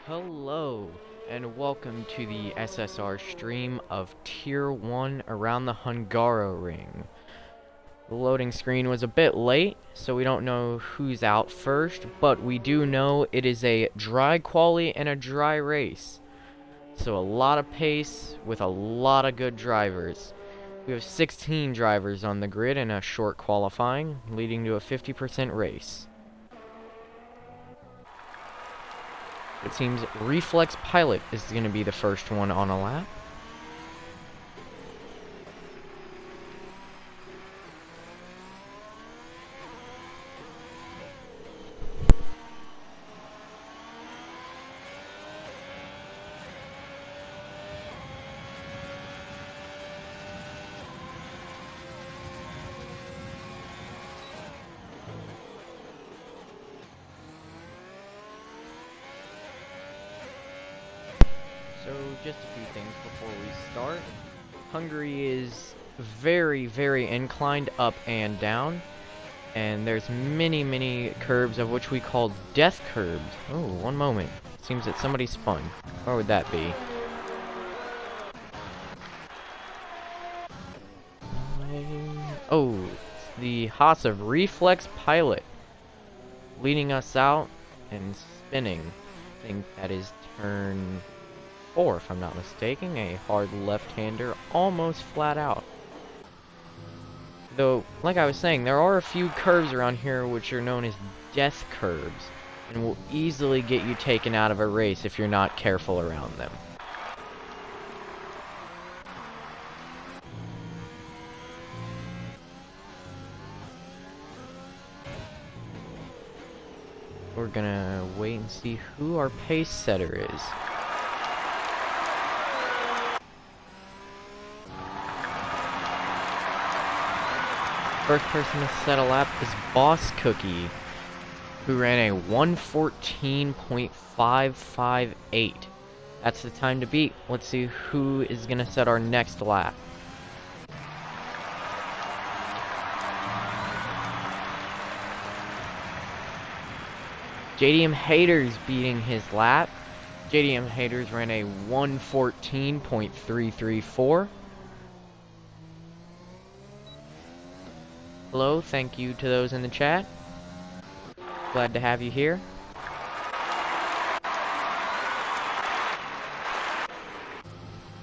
Hello, and welcome to the SSR stream of Tier 1 around the Hungaroring. The loading screen was a bit late, so we don't know who's out first, but we do know it is a dry quali and a dry race. So a lot of pace with a lot of good drivers. We have 16 drivers on the grid in a short qualifying, leading to a 50% race. It seems Reflex Pilot is going to be the first one on a lap. So, just a few things before we start. Hungary is very inclined up and down. And there's many curbs of which we call death curbs. Oh, one moment. Seems that somebody spun. Where would that be? Oh, it's the Haas of Reflex Pilot. Leading us out and spinning. I think that is turn 4, if I'm not mistaken. A hard left-hander, almost flat out. Though, like I was saying, there are a few curves around here which are known as death curbs, and will easily get you taken out of a race if you're not careful around them. We're gonna wait and see who our pace setter is. First person to set a lap is Boss Cookie, who ran a 1:14.558. That's the time to beat. Let's see who is gonna set our next lap. JDM Haters beating his lap. JDM Haters ran a 1:14.334. Hello, thank you to those in the chat. Glad to have you here. I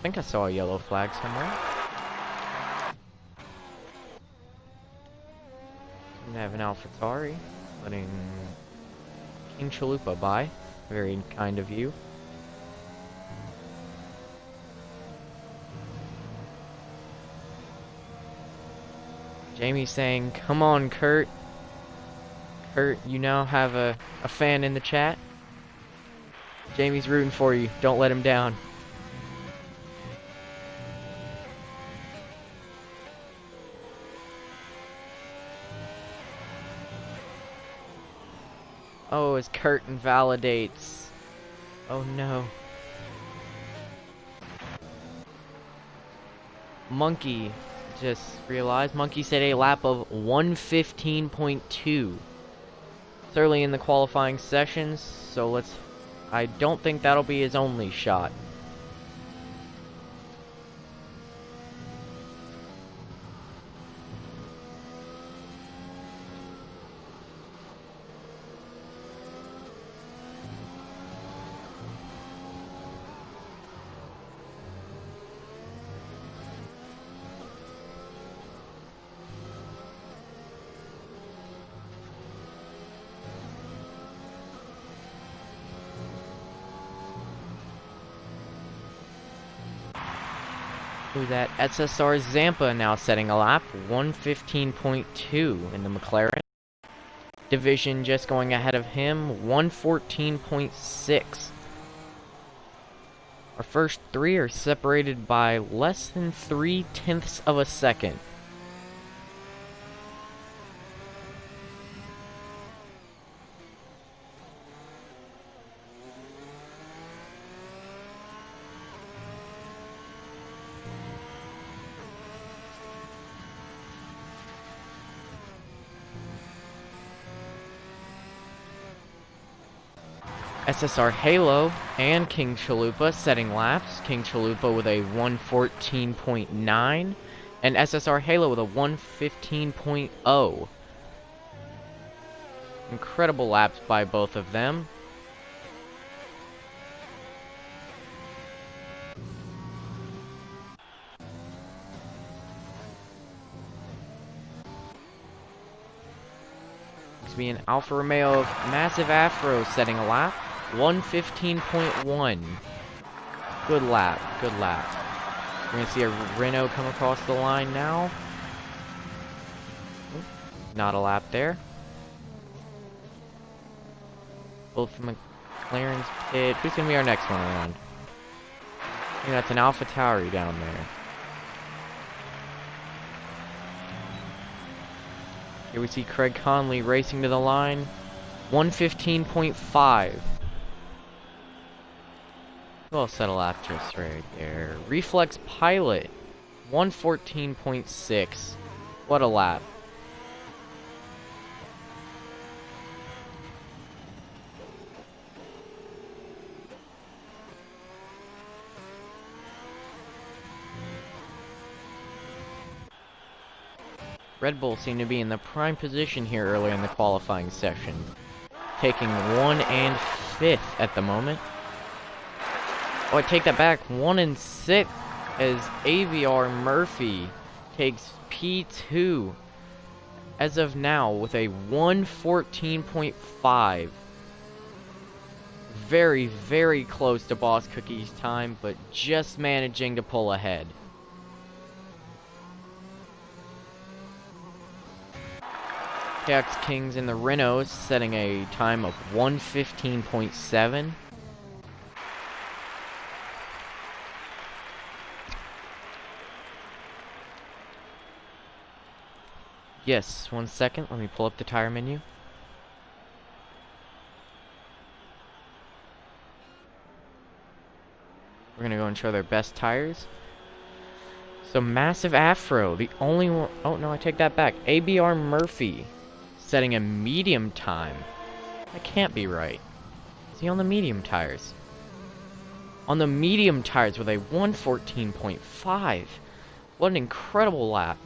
think I saw a yellow flag somewhere. We have an AlphaTauri letting King Chalupa by. Very kind of you. Jamie saying, come on, Kurt. Kurt, you now have a fan in the chat. Jamie's rooting for you. Don't let him down. Oh, as Kurt invalidates. Oh no. Monkey just realized. Monkey said a lap of 1:15.2. It's early in the qualifying sessions, so I don't think that'll be his only shot. Who's that? SSR Zampa now setting a lap, 1:15.2 in the McLaren. Division just going ahead of him, 1:14.6. Our first three are separated by less than 0.3 of a second. SSR Halo and King Chalupa setting laps. King Chalupa with a 114.9 and SSR Halo with a 115.0. Incredible laps by both of them. To be an Alfa Romeo of Massive Afro setting a lap. 115.1. Good lap, good lap. We're going to see a Renault come across the line now. Not a lap there. Both McLaren's pit. Who's going to be our next one around? I think that's an Alpha Tauri down there. Here we see Craig Conley racing to the line. 115.5. Well, settle lap just right there. Reflex Pilot. 114.6. What a lap. Red Bull seemed to be in the prime position here earlier in the qualifying session, taking 1 and 5th at the moment. Oh, I take that back. 1 and 6th as AVR Murphy takes P2 as of now with a 114.5. Very, very close to Boss Cookie's time, but just managing to pull ahead. Chaos Kings in the Renault setting a time of 115.7. Yes, 1 second. Let me pull up the tire menu. We're going to go and show their best tires. So Massive Afro, the only one... Oh, no, I take that back. ABR Murphy setting a medium time. That can't be right. Is he on the medium tires? On the medium tires with a 114.5. What an incredible lap.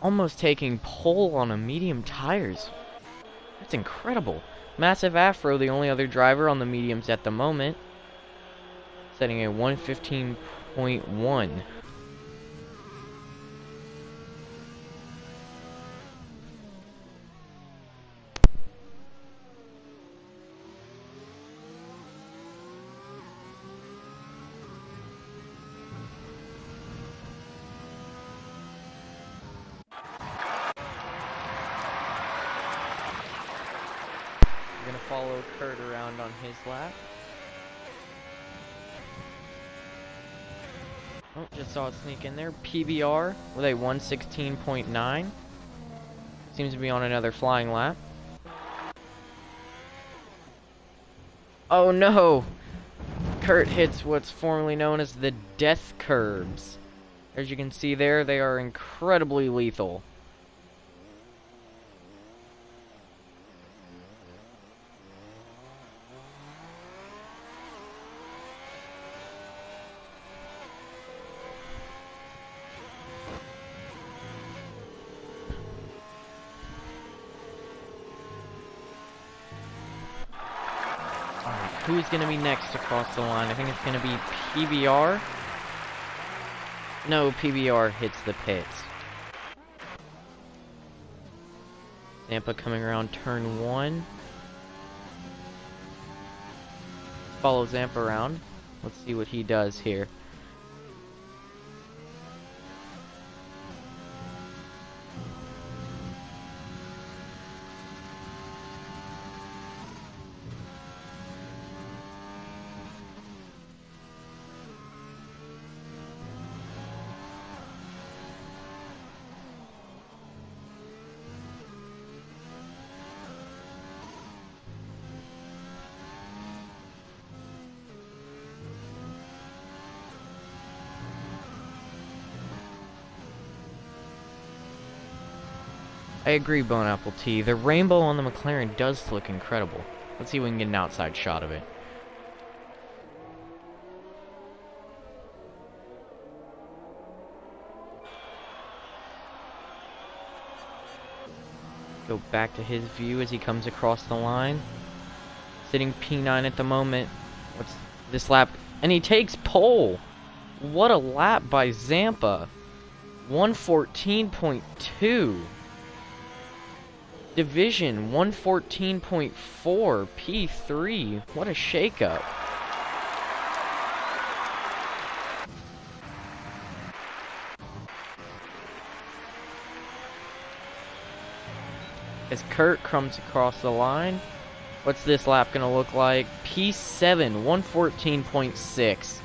Almost taking pole on a medium tires. That's incredible. Massive Afro, the only other driver on the mediums at the moment, setting a 115.1. We're gonna follow Kurt around on his lap. Oh, just saw it sneak in there. PBR with a 116.9. Seems to be on another flying lap. Oh no! Kurt hits what's formerly known as the death curbs. As you can see there, they are incredibly lethal. Who's going to be next to cross the line? I think it's going to be PBR. No, PBR hits the pits. Zampa coming around turn 1. Follow Zampa around. Let's see what he does here. I agree, Bone Apple Tea. The rainbow on the McLaren does look incredible. Let's see if we can get an outside shot of it. Go back to his view as he comes across the line. Sitting P9 at the moment. What's this lap? And he takes pole! What a lap by Zampa. 114.2. Division 114.4. P3. What a shakeup. As Kurt comes across the line. What's this lap gonna look like? P7, 114.6.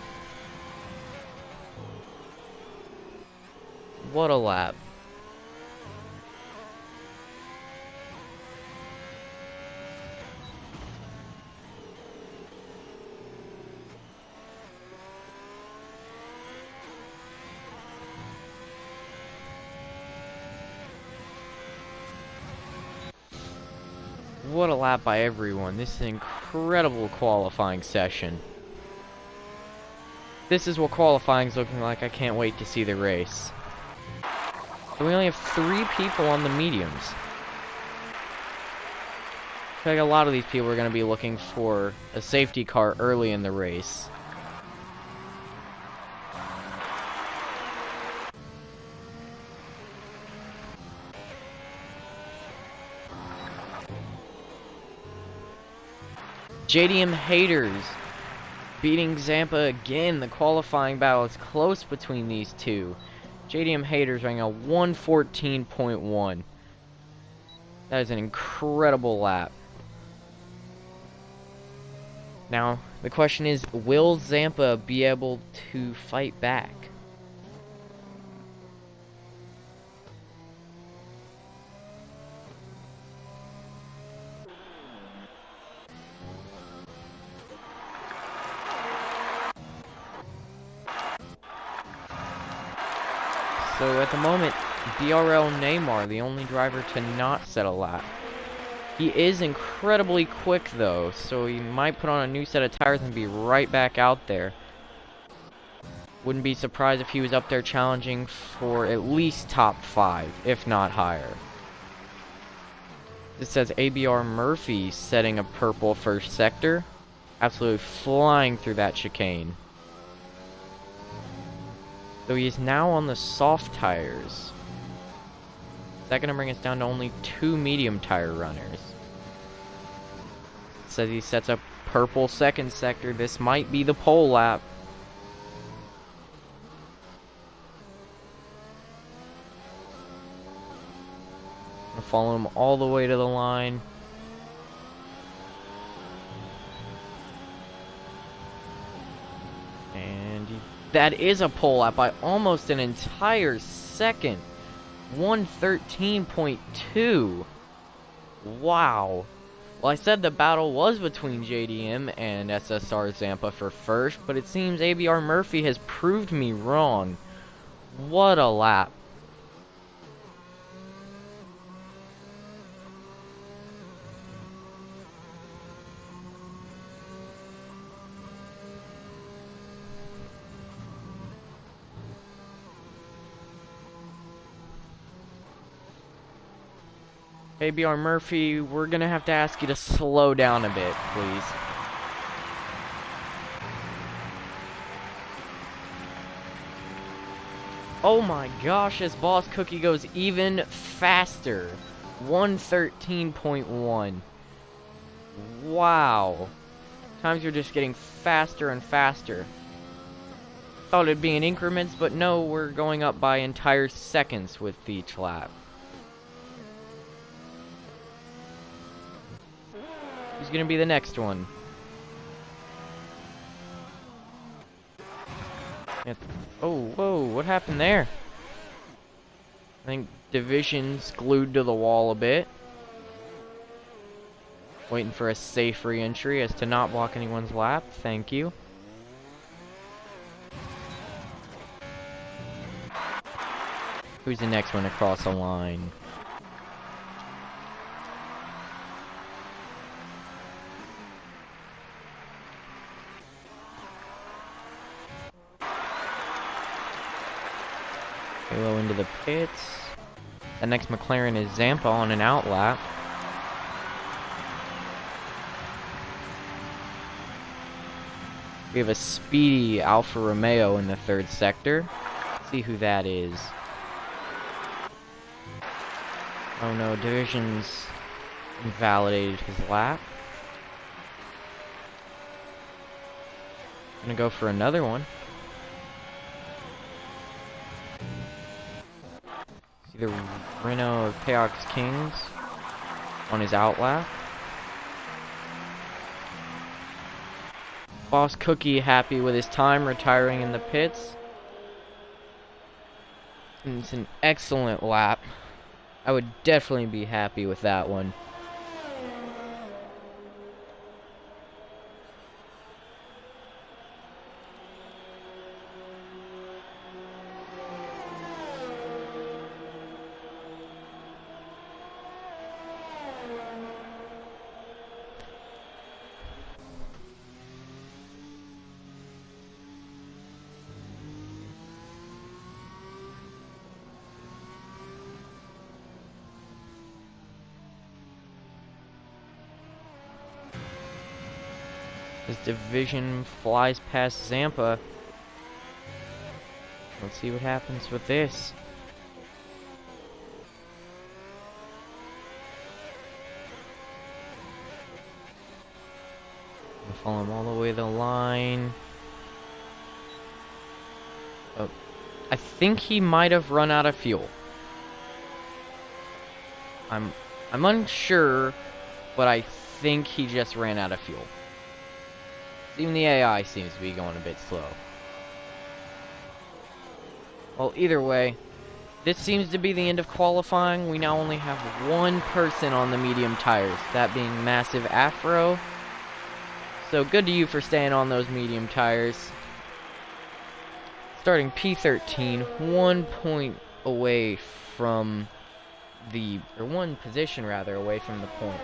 What a lap. What a lap by everyone. This is an incredible qualifying session. This is what qualifying's looking like. I can't wait to see the race. So we only have 3 people on the mediums. I feel like a lot of these people are going to be looking for a safety car early in the race. JDM haters beating Zampa again. The qualifying battle is close between these two. JDM haters running a 114.1. That is an incredible lap. Now, the question is, will Zampa be able to fight back? So at the moment, BRL Neymar, the only driver to not set a lap. He is incredibly quick though, so he might put on a new set of tires and be right back out there. Wouldn't be surprised if he was up there challenging for at least top 5, if not higher. This says ABR Murphy setting a purple first sector. Absolutely flying through that chicane. So he is now on the soft tires. Is that going to bring us down to only 2 medium tire runners? It says he sets up purple second sector. This might be the pole lap. I'll follow him all the way to the line. And that is a pole lap by almost an entire second. 113.2. Wow. Well, I said the battle was between JDM and SSR Zampa for first, but it seems ABR Murphy has proved me wrong. What a lap. ABR Murphy, we're gonna have to ask you to slow down a bit, please. Oh my gosh, this Boss Cookie goes even faster. 113.1. Wow. Times are just getting faster and faster. Thought it'd be in increments, but no, we're going up by entire seconds with each lap. Who's gonna be the next one? Oh, whoa, what happened there? I think Division's glued to the wall a bit. Waiting for a safe re-entry as to not block anyone's lap. Thank you. Who's the next one across the line? low into the pits. The next McLaren is Zampa on an outlap. We have a speedy Alfa Romeo in the third sector. Let's see who that is. Oh no, Division's invalidated his lap. Gonna go for another one. It's either Renault or Payox Kings on his outlap. Boss Cookie happy with his time retiring in the pits. And it's an excellent lap. I would definitely be happy with that one. This Division flies past Zampa. Let's see what happens with this. We'll follow him all the way to the line. Oh, I think he might have run out of fuel. I'm unsure, but I think he just ran out of fuel. Even the AI seems to be going a bit slow. Well, either way, this seems to be the end of qualifying. We now only have one person on the medium tires, that being Massive Afro. So good to you for staying on those medium tires. Starting P13, 1 point away from the, or 1 position rather, away from the points.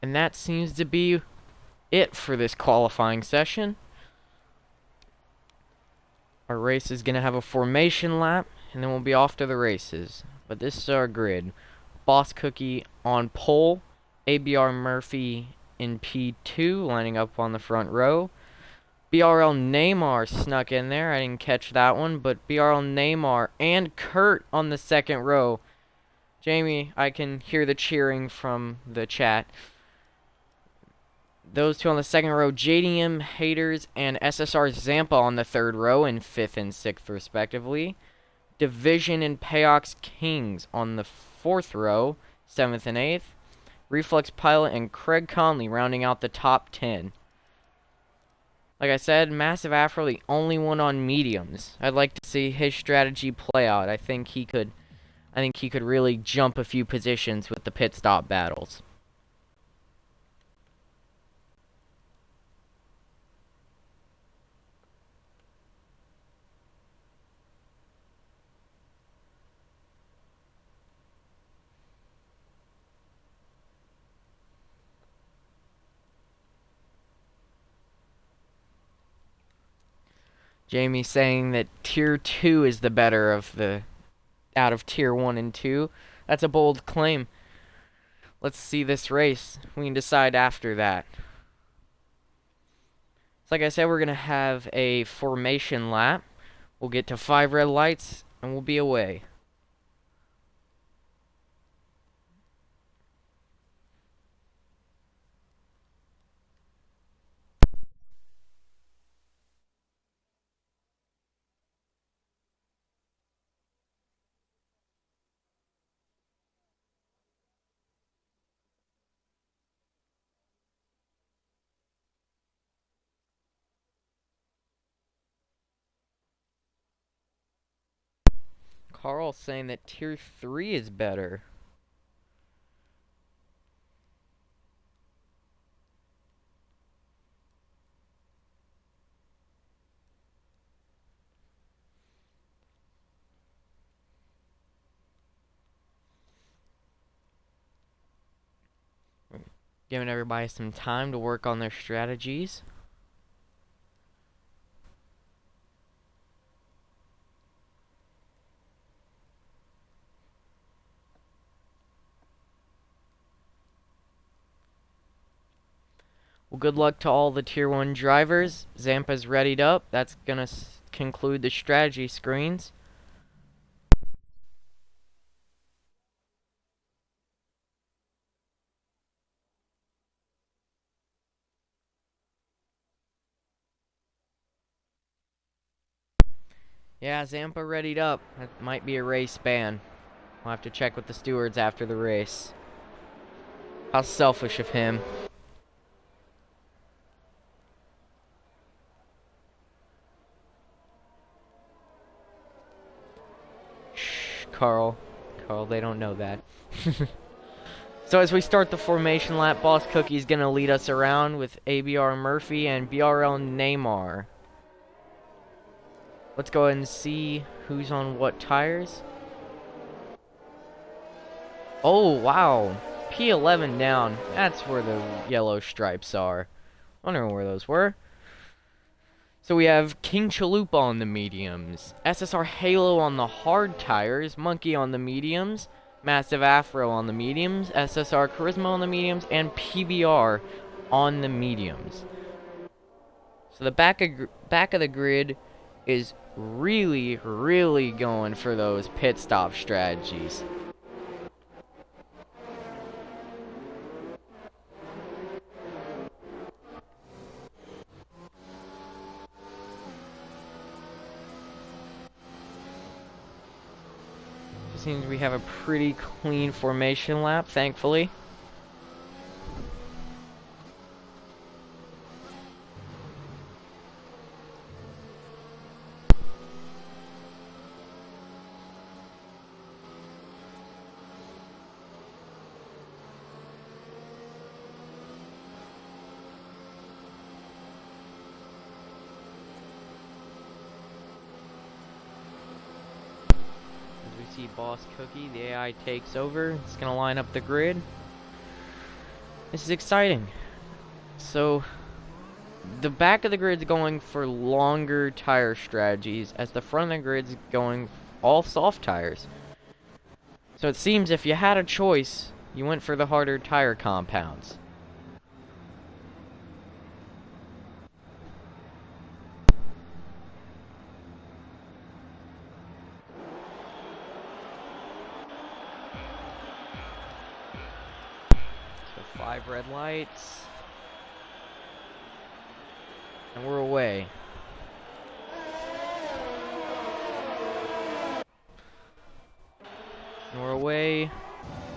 And that seems to be it for this qualifying session. Our race is going to have a formation lap, and then we'll be off to the races. But this is our grid. Boss Cookie on pole, ABR Murphy in P2, lining up on the front row. BRL Neymar snuck in there, I didn't catch that one, but BRL Neymar and Kurt on the second row. Jamie, I can hear the cheering from the chat. Those two on the second row, JDM Haters and SSR Zampa on the third row in 5th and 6th respectively. Division and Payox Kings on the 4th row, 7th and 8th. Reflex Pilot and Craig Conley rounding out the top 10. Like I said, Massive Afro the only one on mediums. I'd like to see his strategy play out. I think he could really jump a few positions with the pit stop battles. Jamie saying that Tier 2 is the better of the out of Tier 1 and 2. That's a bold claim. Let's see this race. We can decide after that. So like I said, we're going to have a formation lap. We'll get to 5 red lights, and we'll be away. Carl saying that Tier 3 is better. Giving everybody some time to work on their strategies. Well, good luck to all the Tier 1 drivers. Zampa's readied up. That's gonna conclude the strategy screens. Yeah, Zampa readied up. That might be a race ban. We'll have to check with the stewards after the race. How selfish of him. Shh, Carl. Carl, they don't know that. So as we start the formation lap, Boss Cookie's gonna lead us around with ABR Murphy and BRL Neymar. Let's go ahead and see who's on what tires. Oh, wow. P11 down. That's where the yellow stripes are. Wondering where those were. So we have King Chalupa on the mediums, SSR Halo on the hard tires, Monkey on the mediums, Massive Afro on the mediums, SSR Charisma on the mediums, and PBR on the mediums. So the back of the grid is really going for those pit stop strategies. Seems we have a pretty clean formation lap, thankfully. See Boss Cookie, the AI takes over. It's gonna line up the grid. This is exciting. So the back of the grid's going for longer tire strategies, as the front of the grid's going all soft tires. So it seems if you had a choice, you went for the harder tire compounds. So 5 red lights. And we're away. And we're away.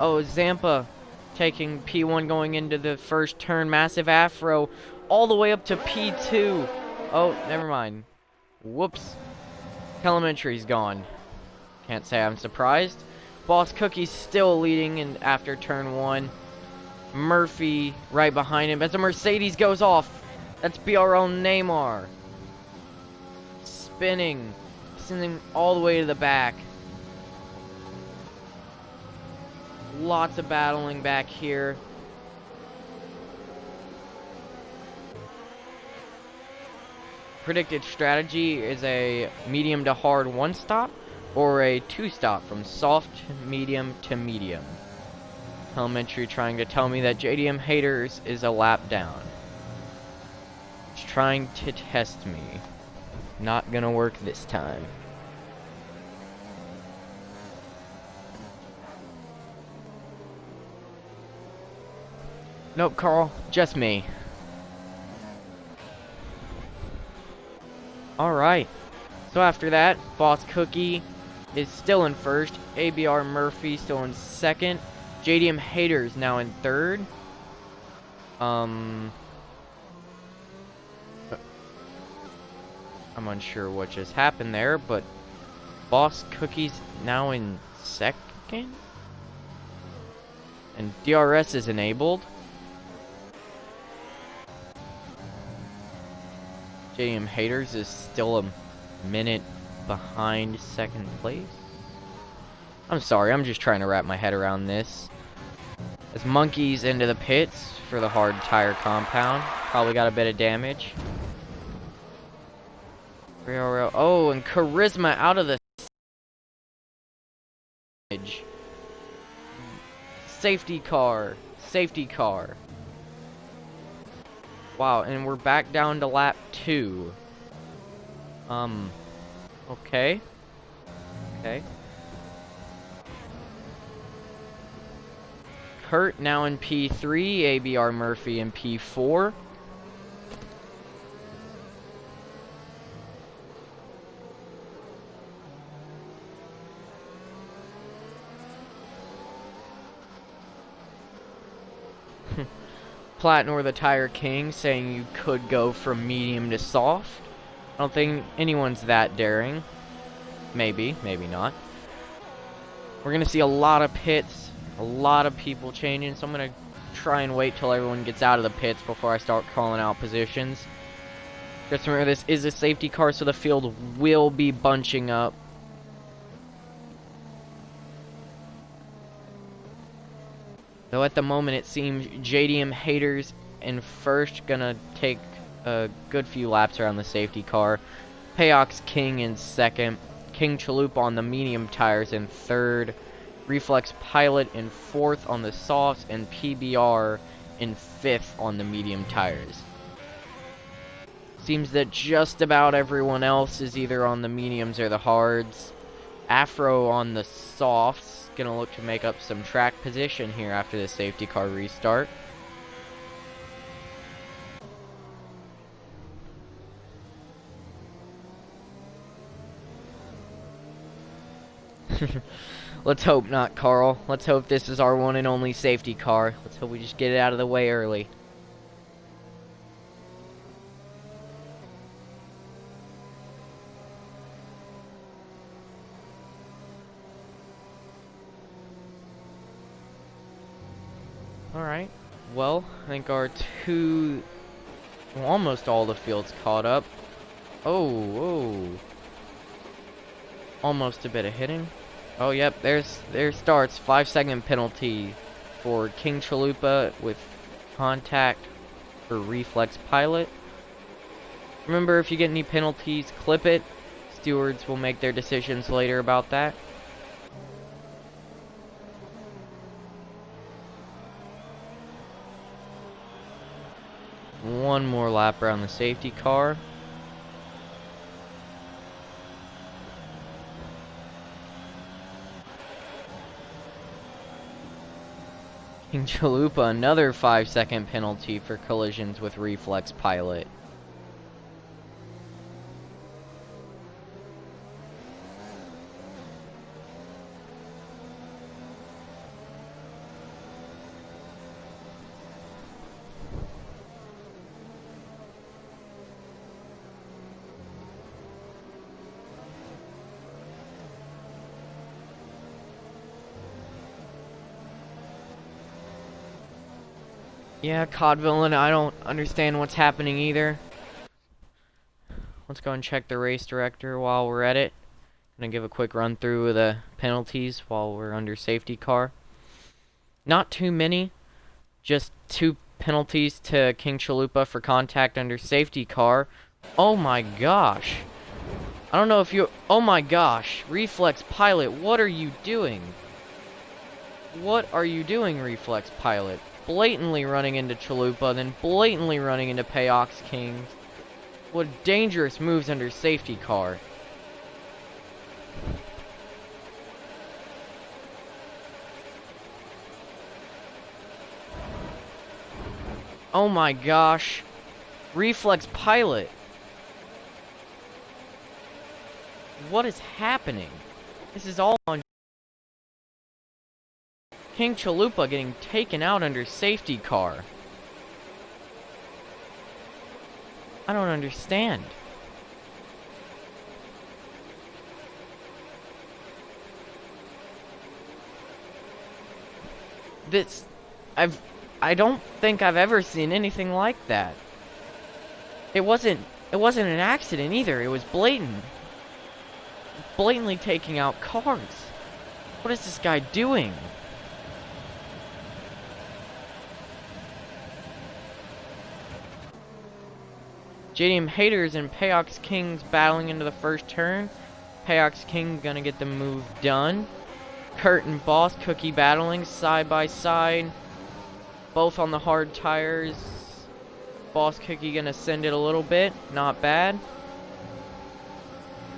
Oh, Zampa taking P1 going into the first turn. Massive Afro all the way up to P2. Oh, never mind. Whoops. Elementary's gone. Can't say I'm surprised. Boss Cookie's still leading in after turn 1. Murphy right behind him as the Mercedes goes off. That's BRL Neymar. Spinning. Sending all the way to the back. Lots of battling back here. Predicted strategy is a medium to hard 1-stop or a 2-stop from soft, medium to medium. Elementary trying to tell me that JDM Haters is a lap down. It's trying to test me. Not gonna work this time. Nope, Carl, just me. Alright, so after that, Boss Cookie is still in first, ABR Murphy still in second, JDM Haters now in third. I'm unsure what just happened there, but Boss Cookie's now in second? And DRS is enabled. JDM Haters is still a minute behind second place. I'm sorry, I'm just trying to wrap my head around this. As There's monkeys into the pits for the hard tire compound. Probably got a bit of damage. Oh, and Charisma out of the edge. Safety car. Safety car. Wow, and we're back down to lap 2. Okay. Okay. Kurt now in P3, ABR Murphy in P4. Platnor the Tire King saying you could go from medium to soft. I don't think anyone's that daring. Maybe, maybe not. We're gonna see a lot of pits, a lot of people changing, so I'm gonna try and wait till everyone gets out of the pits before I start calling out positions. Just remember, this is a safety car, so the field will be bunching up. Though at the moment it seems JDM haters in first, gonna take a good few laps around the safety car. Payox King in second. King Chalupa on the medium tires in third. Reflex Pilot in fourth on the softs, and PBR in fifth on the medium tires. Seems that just about everyone else is either on the mediums or the hards. Afro on the softs. Gonna look to make up some track position here after the safety car restart. Let's hope not, Carl. Let's hope this is our one and only safety car. Let's hope we just get it out of the way early. Alright, well, I think our almost all the field's caught up. Oh. Almost a bit of hitting. Oh, yep, there starts. 5-second penalty for King Chalupa with contact for Reflex Pilot. Remember, if you get any penalties, clip it. Stewards will make their decisions later about that. One more lap around the safety car. King Chalupa, another 5-second penalty for collisions with Reflex Pilot. Yeah, Codvillain, I don't understand what's happening either. Let's go and check the race director while we're at it. Gonna give a quick run through of the penalties while we're under safety car. Not too many, just 2 penalties to King Chalupa for contact under safety car. Oh my gosh. I don't know if you... Oh my gosh. Reflex Pilot, what are you doing? What are you doing, Reflex Pilot? Blatantly running into Chalupa, then blatantly running into Payox King. What dangerous moves under safety car. Oh my gosh. Reflex Pilot. What is happening? This is all on King Chalupa getting taken out under safety car. I don't understand. I don't think I've ever seen anything like that. It wasn't an accident either. It was blatant. Blatantly taking out cars. What is this guy doing? JDM Haters and Payox Kings battling into the first turn. Payox King gonna get the move done. Kurt and Boss Cookie battling side by side. Both on the hard tires. Boss Cookie gonna send it a little bit. Not bad.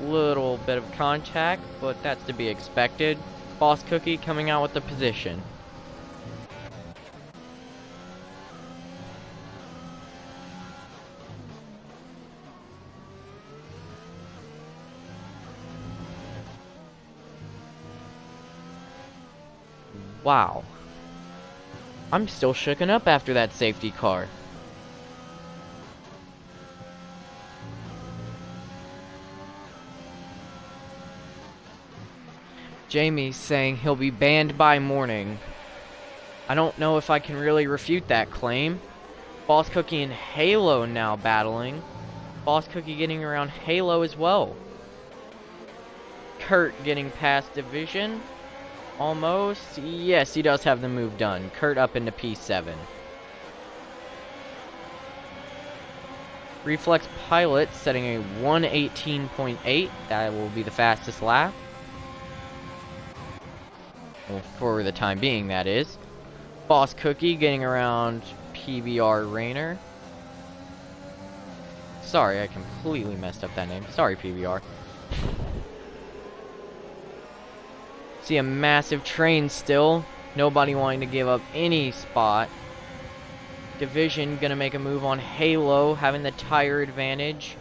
Little bit of contact, but that's to be expected. Boss Cookie coming out with the position. Wow. I'm still shooken up after that safety car. Jamie's saying he'll be banned by morning. I don't know if I can really refute that claim. Boss Cookie and Halo now battling. Boss Cookie getting around Halo as well. Kurt getting past Division. Almost. Yes, he does have the move done. Kurt up into P7. Reflex Pilot setting a 118.8. That will be the fastest lap. Well, for the time being, that is. Boss Cookie getting around PBR Rainer. Sorry, I completely messed up that name. Sorry, PBR. See a massive train still. Nobody wanting to give up any spot. Division gonna make a move on Halo, having the tire advantage.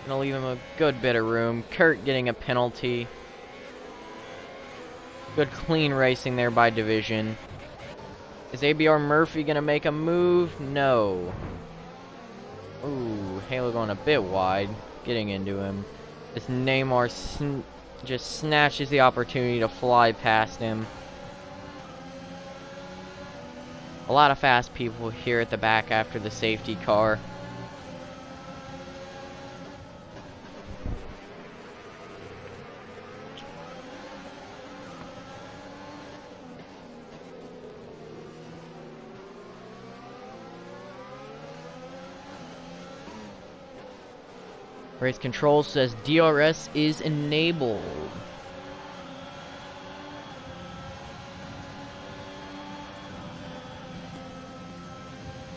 Gonna leave him a good bit of room. Kurt getting a penalty. Good clean racing there by Division. Is ABR Murphy gonna make a move? No. Ooh, Halo going a bit wide. Getting into him. This Neymar just snatches the opportunity to fly past him. A lot of fast people here at the back after the safety car. Race control says DRS is enabled.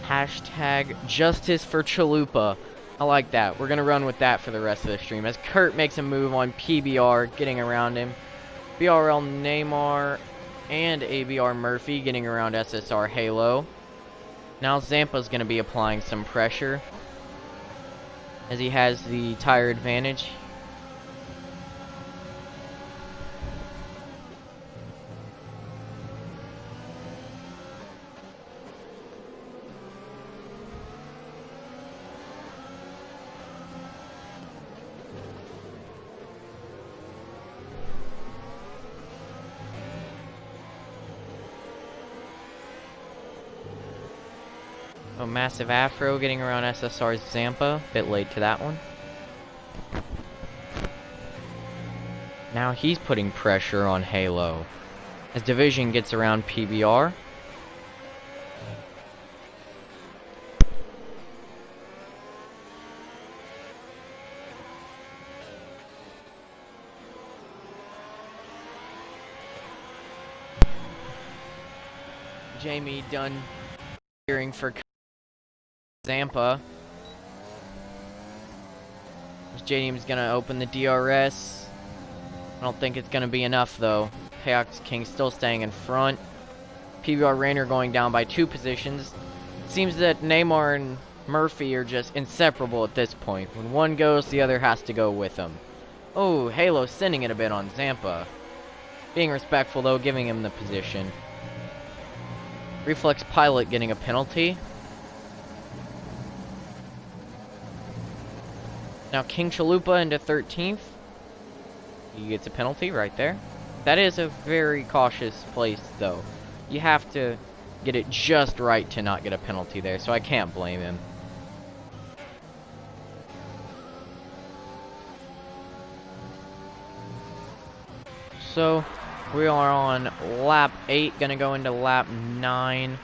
Hashtag justice for Chalupa. I like that. We're gonna run with that for the rest of the stream. As Kurt makes a move on PBR, getting around him. BRL Neymar and ABR Murphy getting around SSR Halo. Now Zampa's gonna be applying some pressure, as he has the tire advantage. Oh, massive afro getting around SSR's Zampa. Bit late to that one. Now he's putting pressure on Halo as Division gets around PBR. Jamie done cheering for Zampa. JDM's gonna open the DRS. I don't think it's gonna be enough though. Payox King still staying in front. PBR Rainer going down by 2 positions. It seems that Neymar and Murphy are just inseparable at this point. When one goes, the other has to go with them. Oh, Halo sending it a bit on Zampa. Being respectful though, giving him the position. Reflex Pilot getting a penalty. Now King Chalupa into 13th. He gets a penalty right there. That is a very cautious place though. You have to get it just right to not get a penalty there, so I can't blame him. So we are on lap 8, gonna go into lap 9.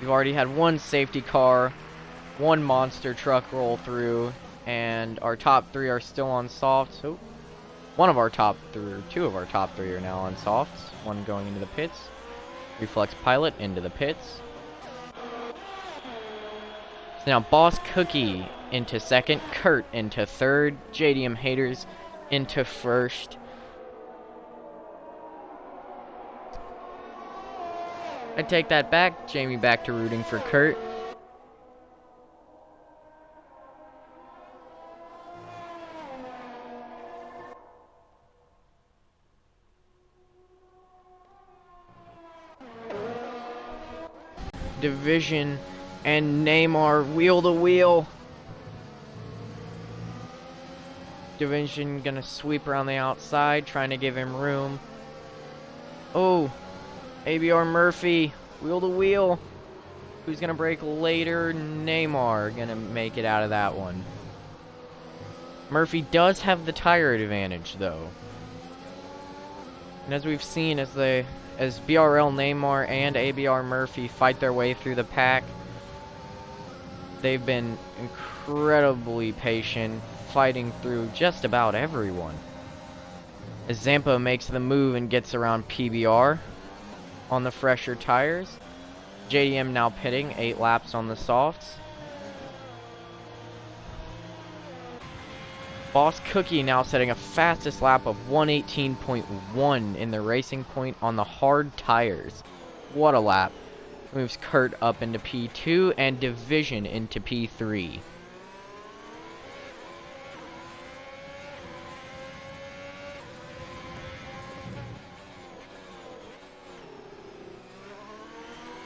We've already had one safety car. one monster truck roll through, and our top three are still on softs. Oh, one of our top three, or two of our top three are now on softs. One going into the pits. Reflex Pilot into the pits. So now Boss Cookie into second, Kurt into third, JDM Haters into first. I take that back. Jamie back to rooting for Kurt. Division and Neymar wheel to wheel. Division gonna sweep around the outside, trying to give him room. Oh, ABR Murphy, wheel to wheel. Who's gonna break later? Neymar gonna make it out of that one. Murphy does have the tire advantage though. And as we've seen, as BRL Neymar and ABR Murphy fight their way through the pack, they've been incredibly patient, fighting through just about everyone. As Zampa makes the move and gets around PBR on the fresher tires. JDM now pitting, 8 laps on the softs. Boss Cookie now setting a fastest lap of 118.1 in the racing point on the hard tires. What a lap. Moves Kurt up into P2 and Division into P3.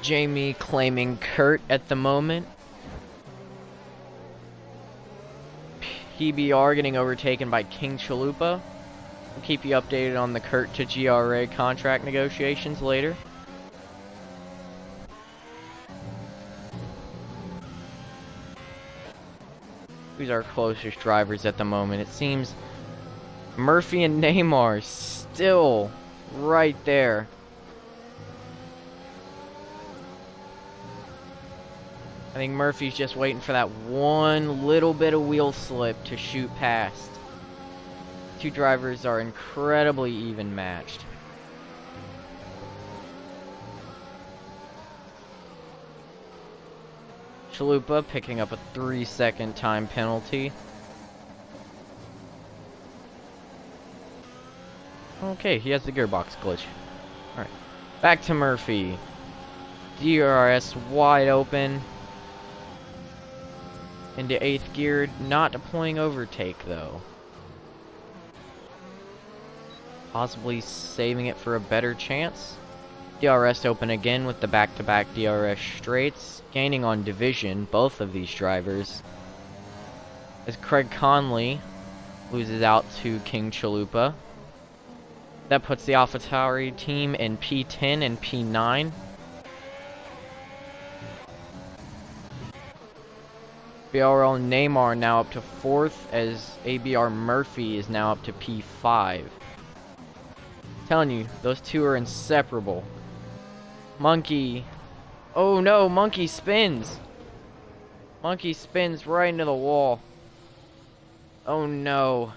Jamie claiming Kurt at the moment. PBR getting overtaken by King Chalupa. We'll keep you updated on the Kurt to GRA contract negotiations later. Who's our closest drivers at the moment? It seems Murphy and Neymar still right there. I think Murphy's just waiting for that one little bit of wheel slip to shoot past. Two drivers are incredibly even matched. Chalupa picking up a 3-second time penalty. Okay, he has the gearbox glitch. Alright, back to Murphy. DRS wide open. Into 8th gear, not deploying overtake though. Possibly saving it for a better chance. DRS open again with the back-to-back DRS straights, gaining on Division, both of these drivers. As Craig Conley loses out to King Chalupa. That puts the AlphaTauri team in P10 and P9. BRL Neymar now up to 4th, as ABR Murphy is now up to P5. Telling you, those two are inseparable. Monkey. Oh no, Monkey spins. Monkey spins right into the wall. Oh no.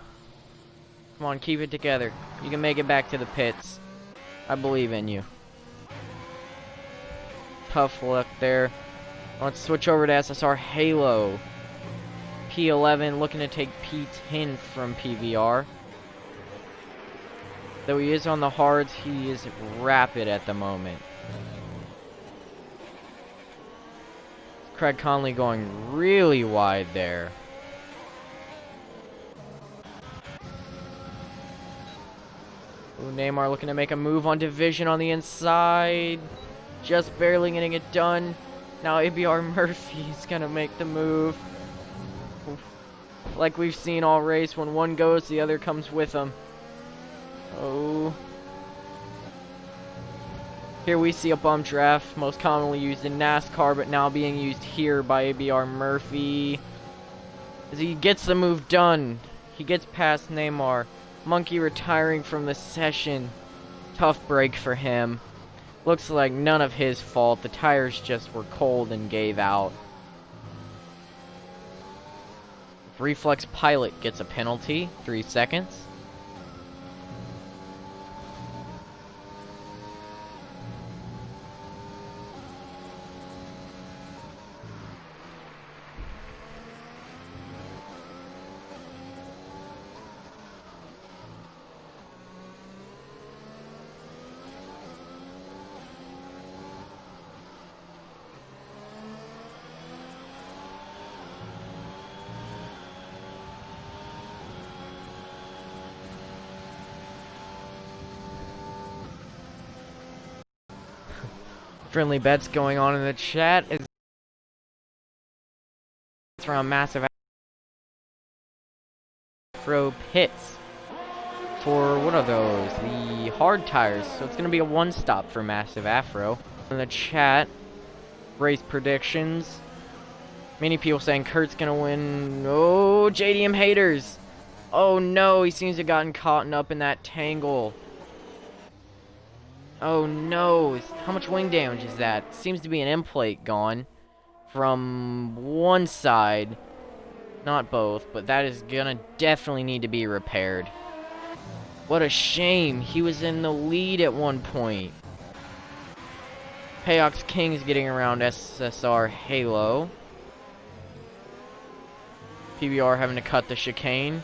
Come on, keep it together. You can make it back to the pits. I believe in you. Tough luck there. Let's switch over to SSR Halo. P11 looking to take P10 from PVR. Though he is on the hards, he is rapid at the moment. Craig Conley going really wide there. Ooh, Neymar looking to make a move on Division on the inside. Just barely getting it done. Now ABR Murphy's gonna make the move. Oof. Like we've seen all race, when one goes, the other comes with them. Oh. Here we see a bump draft, most commonly used in NASCAR, but now being used here by ABR Murphy. As he gets the move done, he gets past Neymar. Monkey retiring from the session. Tough break for him. Looks like none of his fault. The tires just were cold and gave out. Reflex Pilot gets a penalty, 3 seconds. Friendly bets going on in the chat. It's around Massive Afro pits for what are those? The hard tires. So it's going to be a one stop for Massive Afro. In the chat, race predictions. Many people saying Kurt's going to win. Oh, JDM haters. Oh no, he seems to have gotten caught up in that tangle. Oh no, how much wing damage is that? Seems to be an end plate gone from one side. Not both, but that is gonna definitely need to be repaired. What a shame, he was in the lead at one point. Payox King's getting around SSR Halo. PBR having to cut the chicane.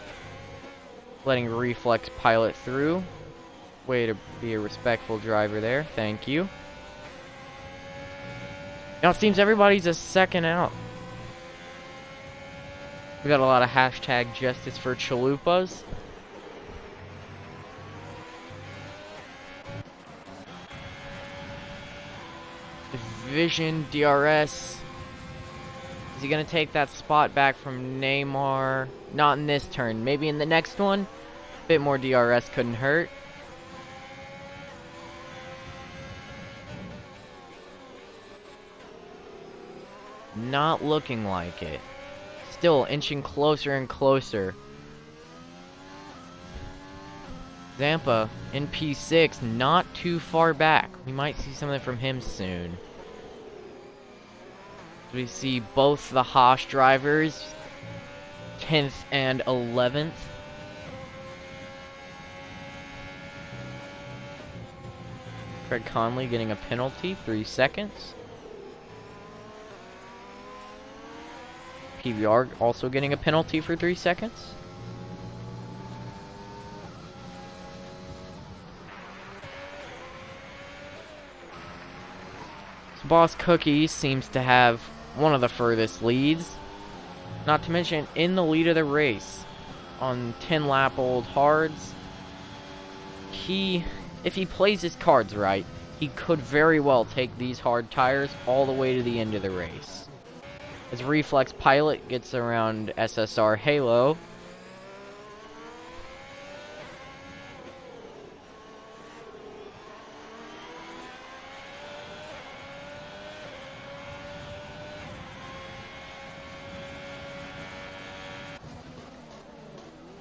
Letting Reflex Pilot through. Way to be a respectful driver there. Thank you. Now it seems everybody's a second out. We got a lot of hashtag justice for chalupas. Division DRS. Is he gonna take that spot back from Neymar? Not in this turn. Maybe in the next one. A bit more DRS couldn't hurt. Not looking like it. Still inching closer and closer. Zampa in P6, not too far back. We might see something from him soon. We see both the Haas drivers, 10th and 11th. Craig Conley getting a penalty, 3 seconds. PBR also getting a penalty for 3 seconds. So Boss Cookie seems to have one of the furthest leads. Not to mention in the lead of the race on 10 lap old hards. If he plays his cards right, he could very well take these hard tires all the way to the end of the race. As Reflex Pilot gets around SSR Halo.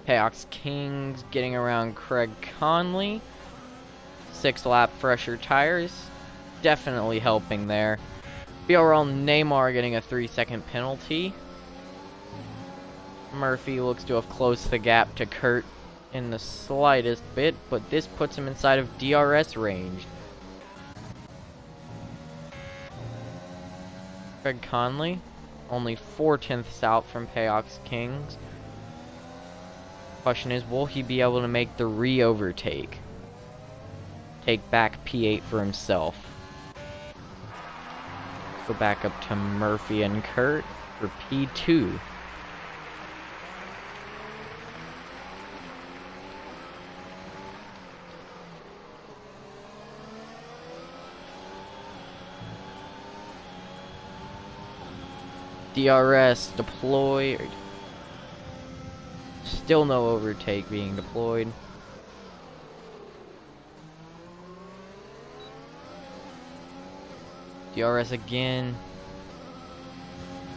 Payox King's getting around Craig Conley. 6 lap fresher tires. Definitely helping there. BRL Neymar getting a 3-second penalty. Murphy looks to have closed the gap to Kurt in the slightest bit, but this puts him inside of DRS range. Craig Conley, only 4/10ths out from Payox Kings. Question is, will he be able to make the re-overtake? Take back P8 for himself. Go back up to Murphy and Kurt for P2. DRS deployed. Still no overtake being deployed. DRS again.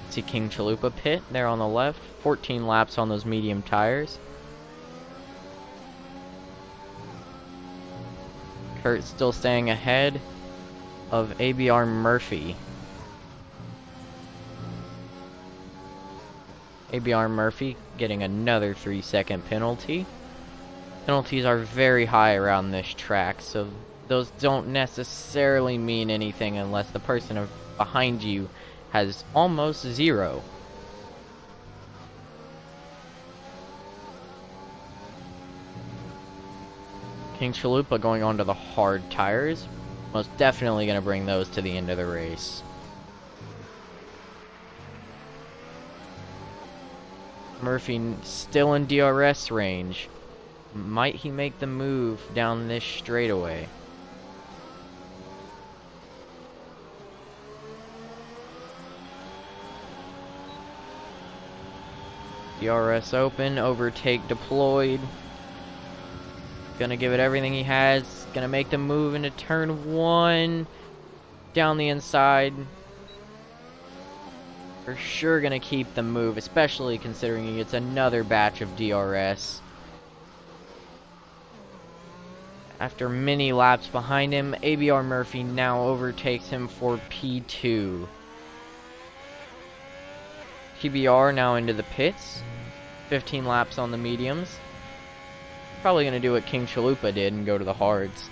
See King Chalupa pit there on the left. 14 laps on those medium tires. Kurt still staying ahead of ABR Murphy. ABR Murphy getting another 3-second penalty. Penalties are very high around this track, so those don't necessarily mean anything unless the person behind you has almost 0. King Chalupa going on to the hard tires. Most definitely going to bring those to the end of the race. Murphy still in DRS range. Might he make the move down this straightaway? DRS open, overtake deployed. Gonna give it everything he has. Gonna make the move into turn 1. Down the inside. For sure gonna keep the move, especially considering he gets another batch of DRS. After many laps behind him, ABR Murphy now overtakes him for P2. PBR now into the pits. 15 laps on the mediums. Probably going to do what King Chalupa did and go to the hards.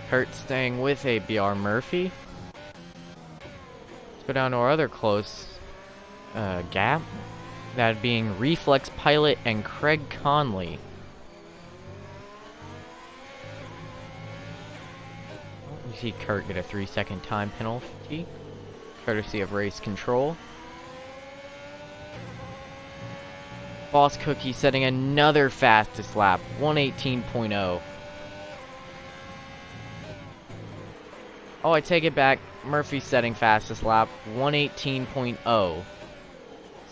Kurt staying with ABR Murphy. Let's go down to our other close gap. That being Reflex Pilot and Craig Conley. You see Kurt get a 3-second time penalty, courtesy of race control. Boss Cookie setting another fastest lap, 118.0. Oh, I take it back. Murphy setting fastest lap, 118.0.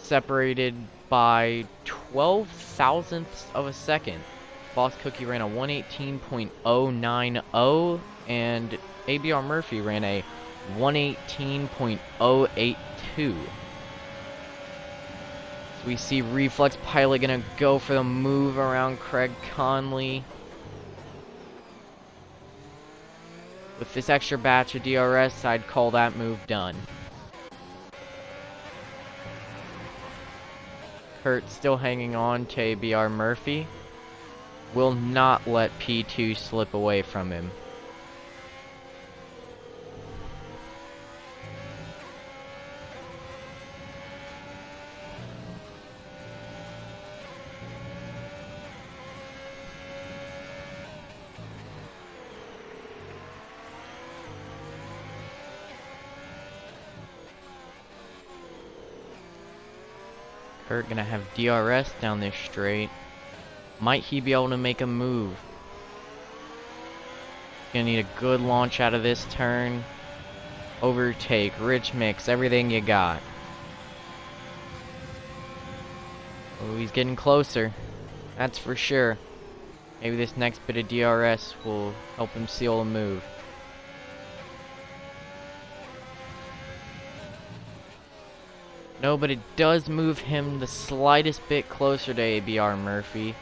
Separated by 12 thousandths of a second. Boss Cookie ran a 118.090 and ABR Murphy ran a 118.082. So we see Reflex Pilot gonna go for the move around Craig Conley. With this extra batch of DRS, I'd call that move done. Kurt still hanging on to ABR Murphy. Will not let P2 slip away from him. Kurt gonna have DRS down this straight. Might he be able to make a move? Gonna need a good launch out of this turn. Overtake, rich mix, everything you got. Oh, he's getting closer. That's for sure. Maybe this next bit of DRS will help him seal a move. No, but it does move him the slightest bit closer to ABR Murphy.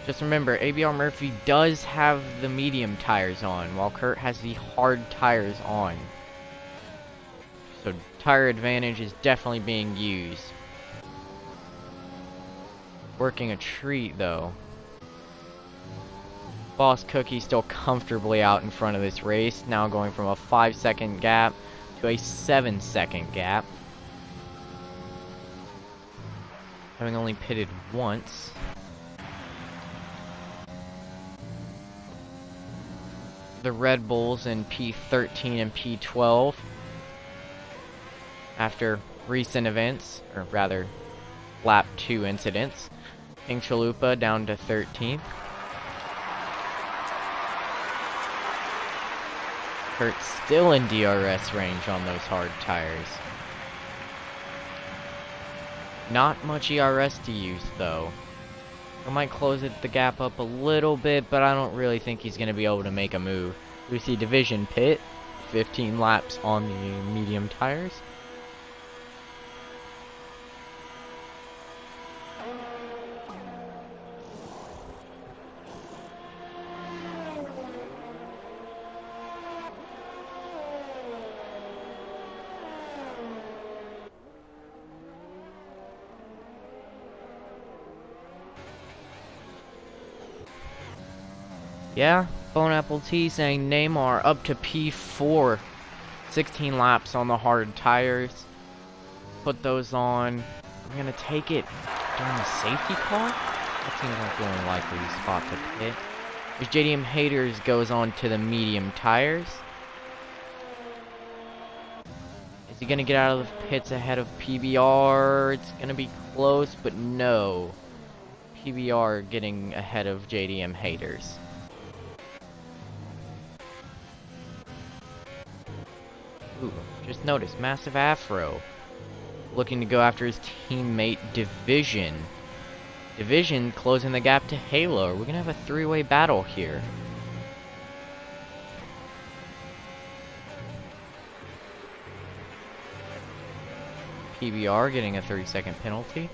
Just remember, ABR Murphy does have the medium tires on, while Kurt has the hard tires on. So tire advantage is definitely being used. Working a treat, though. Boss Cookie still comfortably out in front of this race, now going from a 5-second gap to a 7-second gap. Having only pitted once. The Red Bulls in P13 and P12 after recent events, or rather lap 2 incidents. King Chalupa down to 13th. Kurt still in DRS range on those hard tires. Not much ERS to use though. I might close the gap up a little bit, but I don't really think he's going to be able to make a move. We see Division Pit, 15 laps on the medium tires. Yeah, Bone Apple T saying Neymar up to P4. 16 laps on the hard tires. Put those on. I'm gonna take it during the safety car? That seems like the only likely spot to pit. As JDM Haters goes on to the medium tires. Is he gonna get out of the pits ahead of PBR? It's gonna be close, but no. PBR getting ahead of JDM Haters. Ooh, just noticed, Massive Afro looking to go after his teammate Division. Division closing the gap to Halo. We're gonna have a three-way battle here. PBR getting a 30-second penalty.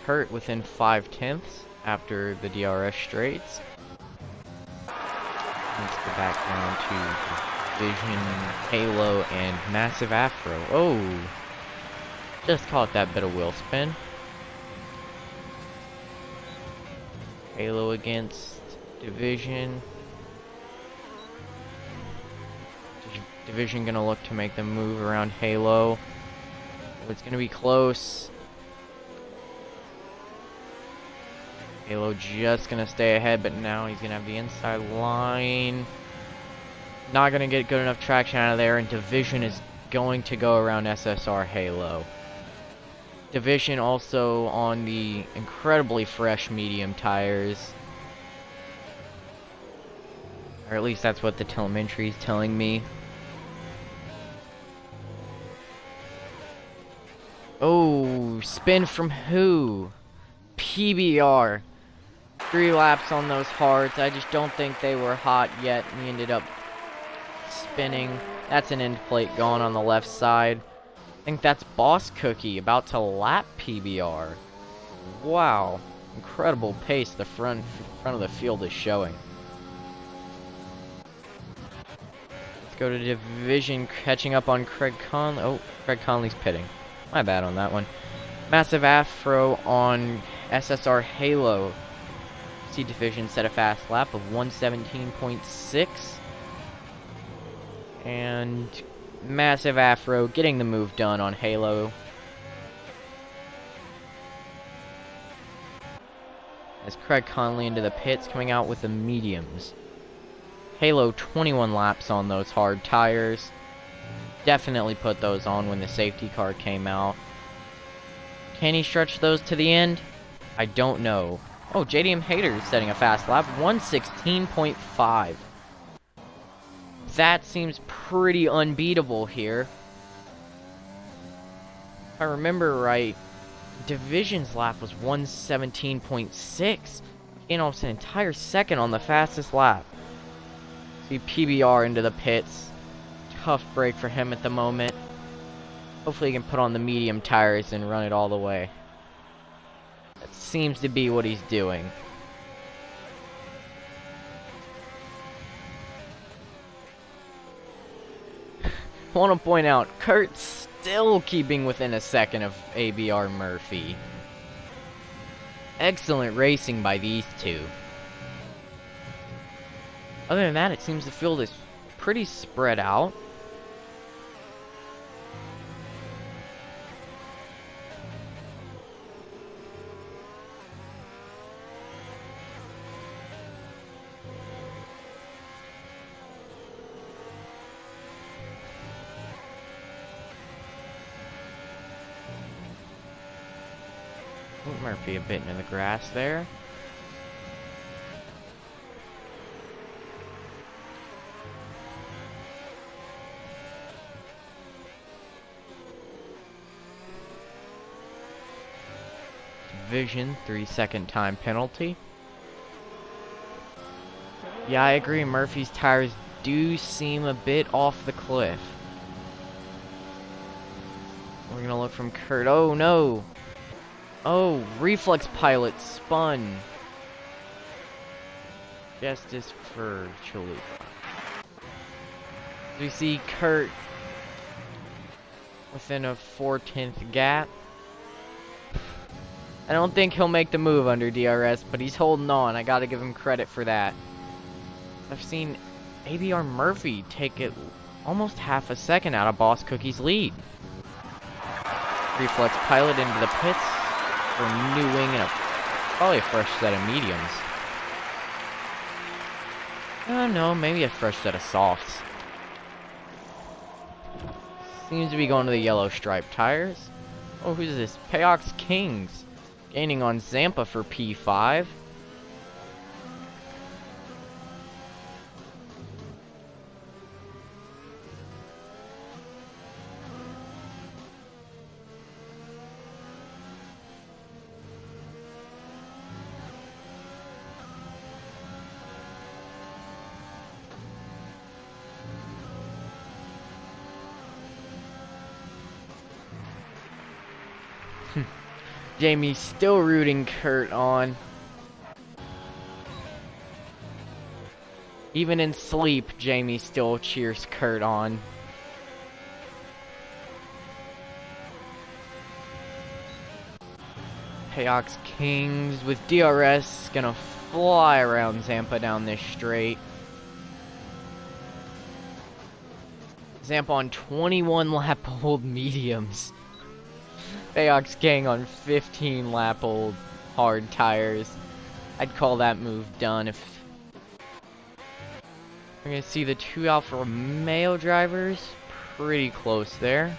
Kurt within 5/10 after the DRS straights. Let's go back down to Vision, Halo, and Massive Afro. Oh! Just caught that bit of wheel spin. Halo against Division. Division gonna look to make the move around Halo. It's gonna be close. Halo just gonna stay ahead, but now he's gonna have the inside line. Not gonna get good enough traction out of there, and Division is going to go around SSR Halo. Division also on the incredibly fresh medium tires. Or at least that's what the telemetry is telling me. Oh, spin from who? PBR. 3 laps on those hards. I just don't think they were hot yet. We ended up spinning. That's an end plate gone on the left side. I think that's Boss Cookie about to lap PBR. Wow. Incredible pace the front of the field is showing. Let's go to Division, catching up on Craig Conley. Oh, Craig Conley's pitting. My bad on that one. Massive Afro on SSR Halo. See Division set a fast lap of 117.6. And Massive Afro getting the move done on Halo. As Craig Conley into the pits, coming out with the mediums. Halo 21 laps on those hard tires. Definitely put those on when the safety car came out. Can he stretch those to the end? I don't know. Oh, JDM Haters setting a fast lap. 116.5. That seems pretty unbeatable here. If I remember right, Division's lap was 117.6. Gained almost an entire second on the fastest lap. See PBR into the pits. Tough break for him at the moment. Hopefully he can put on the medium tires and run it all the way. That seems to be what he's doing. I want to point out, Kurt's still keeping within a second of ABR Murphy. Excellent racing by these two. Other than that, it seems the field is pretty spread out. Murphy a bit into the grass there. Division 3-second time penalty. Yeah, I agree. Murphy's tires do seem a bit off the cliff. We're gonna look from Kurt. Oh no! Oh, Reflex Pilot spun. Justice for Chalupa. We see Kurt within a 4/10 gap. I don't think he'll make the move under DRS, but he's holding on. I gotta give him credit for that. I've seen ABR Murphy take it almost half a second out of Boss Cookie's lead. Reflex pilot into the pits for a new wing and probably a fresh set of mediums. No, maybe a fresh set of softs. Seems to be going to the yellow striped tires. Oh, who's this? Payox Kings. Gaining on Zampa for P5. Jamie's still rooting Kurt on. Even in sleep, Jamie still cheers Kurt on. Payox Kings with DRS gonna fly around Zampa down this straight. Zampa on 21 lap old mediums. Payox King on 15 lap old hard tires. I'd call that move done if... We're gonna see the two Alfa Romeo drivers pretty close there.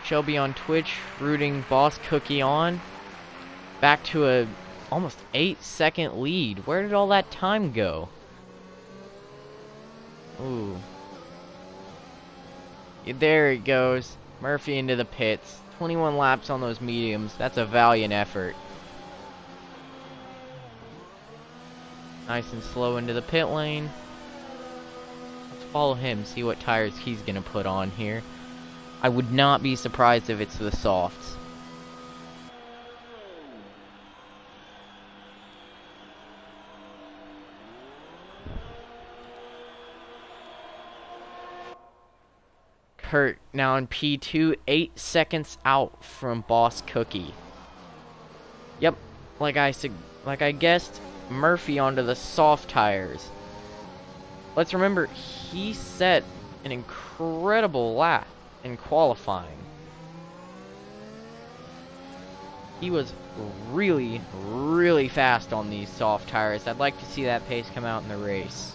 Shelby on Twitch rooting Boss Cookie on. Back to a almost 8-second lead. Where did all that time go? Ooh. Yeah, there it goes. Murphy into the pits. 21 laps on those mediums. That's a valiant effort. Nice and slow into the pit lane. Let's follow him, see what tires he's gonna put on here. I would not be surprised if it's the softs. Kurt now in P2, 8 seconds out from Boss Cookie. Yep, like I guessed, Murphy onto the soft tires. Let's remember, he set an incredible lap in qualifying. He was really, really fast on these soft tires. I'd like to see that pace come out in the race.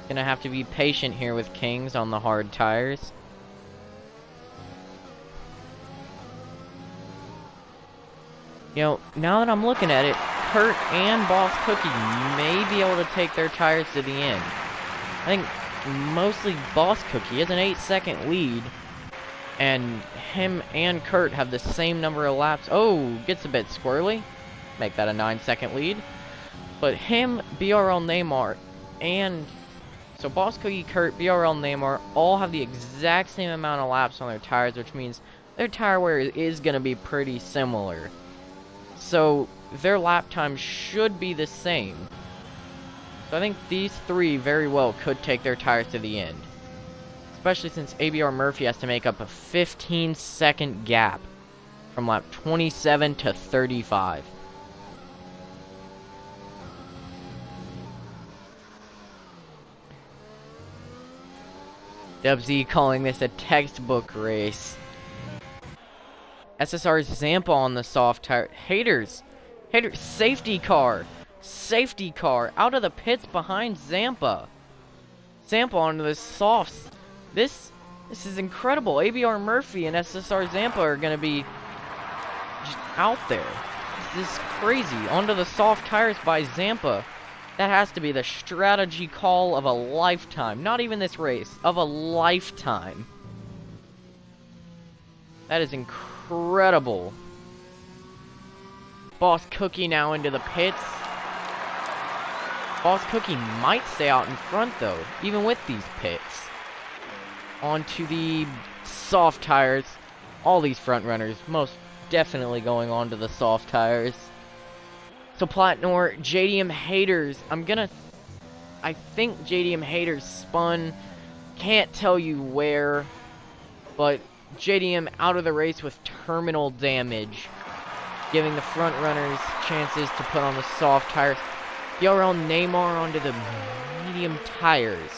Gonna have to be patient here with Kings on the hard tires. You know, now that I'm looking at it, Kurt and Boss Cookie may be able to take their tires to the end. I think mostly Boss Cookie has an 8-second lead, and him and Kurt have the same number of laps. Oh, gets a bit squirrely. Make that a 9-second lead. But him, BRL Neymar, and... So Boss Cookie, Kurt, BRL Neymar all have the exact same amount of laps on their tires, which means their tire wear is going to be pretty similar. So their lap time should be the same. So I think these three very well could take their tires to the end. Especially since ABR Murphy has to make up a 15-second gap from lap 27 to 35. WZ calling this a textbook race. SSR Zampa on the soft tire. Haters, safety car, out of the pits behind Zampa. Zampa onto the softs. This is incredible. ABR Murphy and SSR Zampa are gonna be just out there. This is crazy. Onto the soft tires by Zampa. That has to be the strategy call of a lifetime. Not even this race, of a lifetime. That is incredible. Boss Cookie now into the pits. Boss Cookie might stay out in front though, even with these pits. onto the soft tires. All these front runners most definitely going on to the soft tires. So Platnor, JDM Haters, I think JDM Haters spun, can't tell you where, but JDM out of the race with terminal damage, giving the front runners chances to put on the soft tires. BRL Neymar onto the medium tires.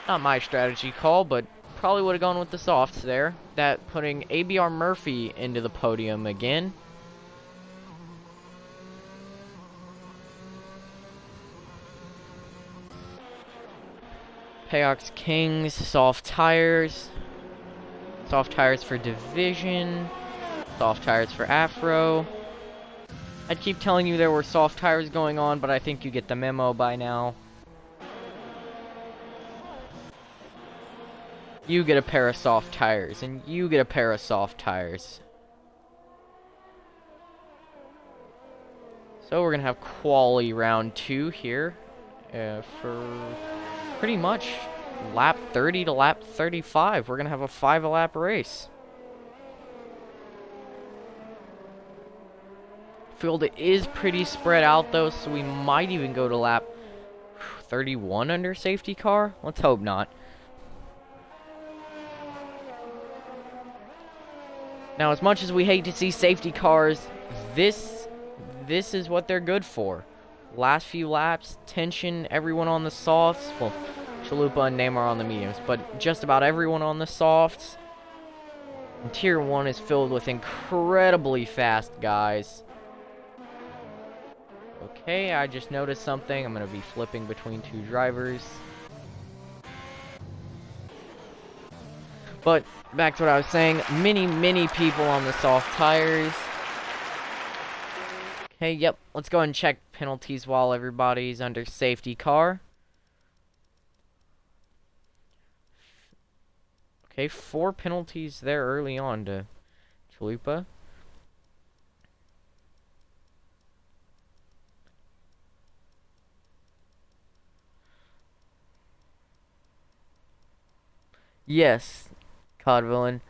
Not my strategy call, but probably would have gone with the softs there. That putting ABR Murphy into the podium again. Payox Kings, soft tires. Soft tires for Division. Soft tires for Afro. I'd keep telling you there were soft tires going on, but I think you get the memo by now. You get a pair of soft tires, and you get a pair of soft tires. So we're gonna have quali round 2 here for pretty much lap 30 to lap 35. We're gonna have a 5-lap race. Field is pretty spread out though, so we might even go to lap 31 under safety car. Let's hope not. Now, as much as we hate to see safety cars, this is what they're good for. Last few laps, tension, everyone on the softs. Well, Chalupa and Neymar on the mediums, but just about everyone on the softs. And Tier 1 is filled with incredibly fast guys. Okay, I just noticed something. I'm going to be flipping between 2 drivers. But back to what I was saying, many people on the soft tires. Okay, yep, let's go ahead and check penalties while everybody's under safety car. Okay, 4 penalties there early on to Chalupa. Yes, Codvillain.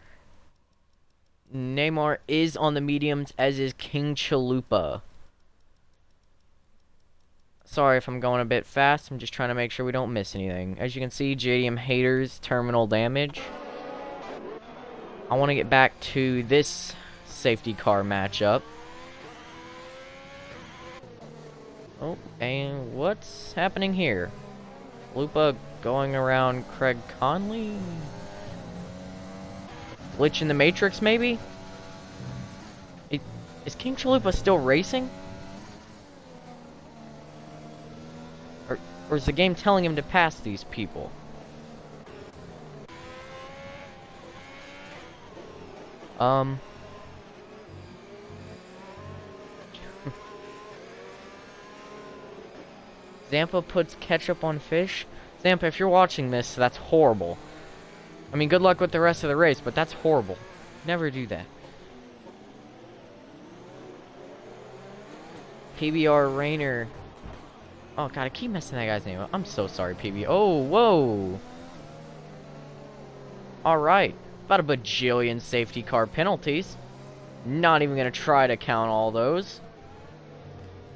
Neymar is on the mediums, as is King Chalupa. Sorry if I'm going a bit fast. I'm just trying to make sure we don't miss anything. As you can see, JDM Haters, terminal damage. I want to get back to this safety car matchup. Oh, and what's happening here? Chalupa going around Craig Conley? Glitch in the Matrix, maybe? Is King Chalupa still racing? Or is the game telling him to pass these people? Zampa puts ketchup on fish? Zampa, if you're watching this, that's horrible. I mean, good luck with the rest of the race, but that's horrible. Never do that. PBR Rainer. Oh, God, I keep messing that guy's name up. I'm so sorry, PB. Oh, whoa. Alright. About a bajillion safety car penalties. Not even going to try to count all those.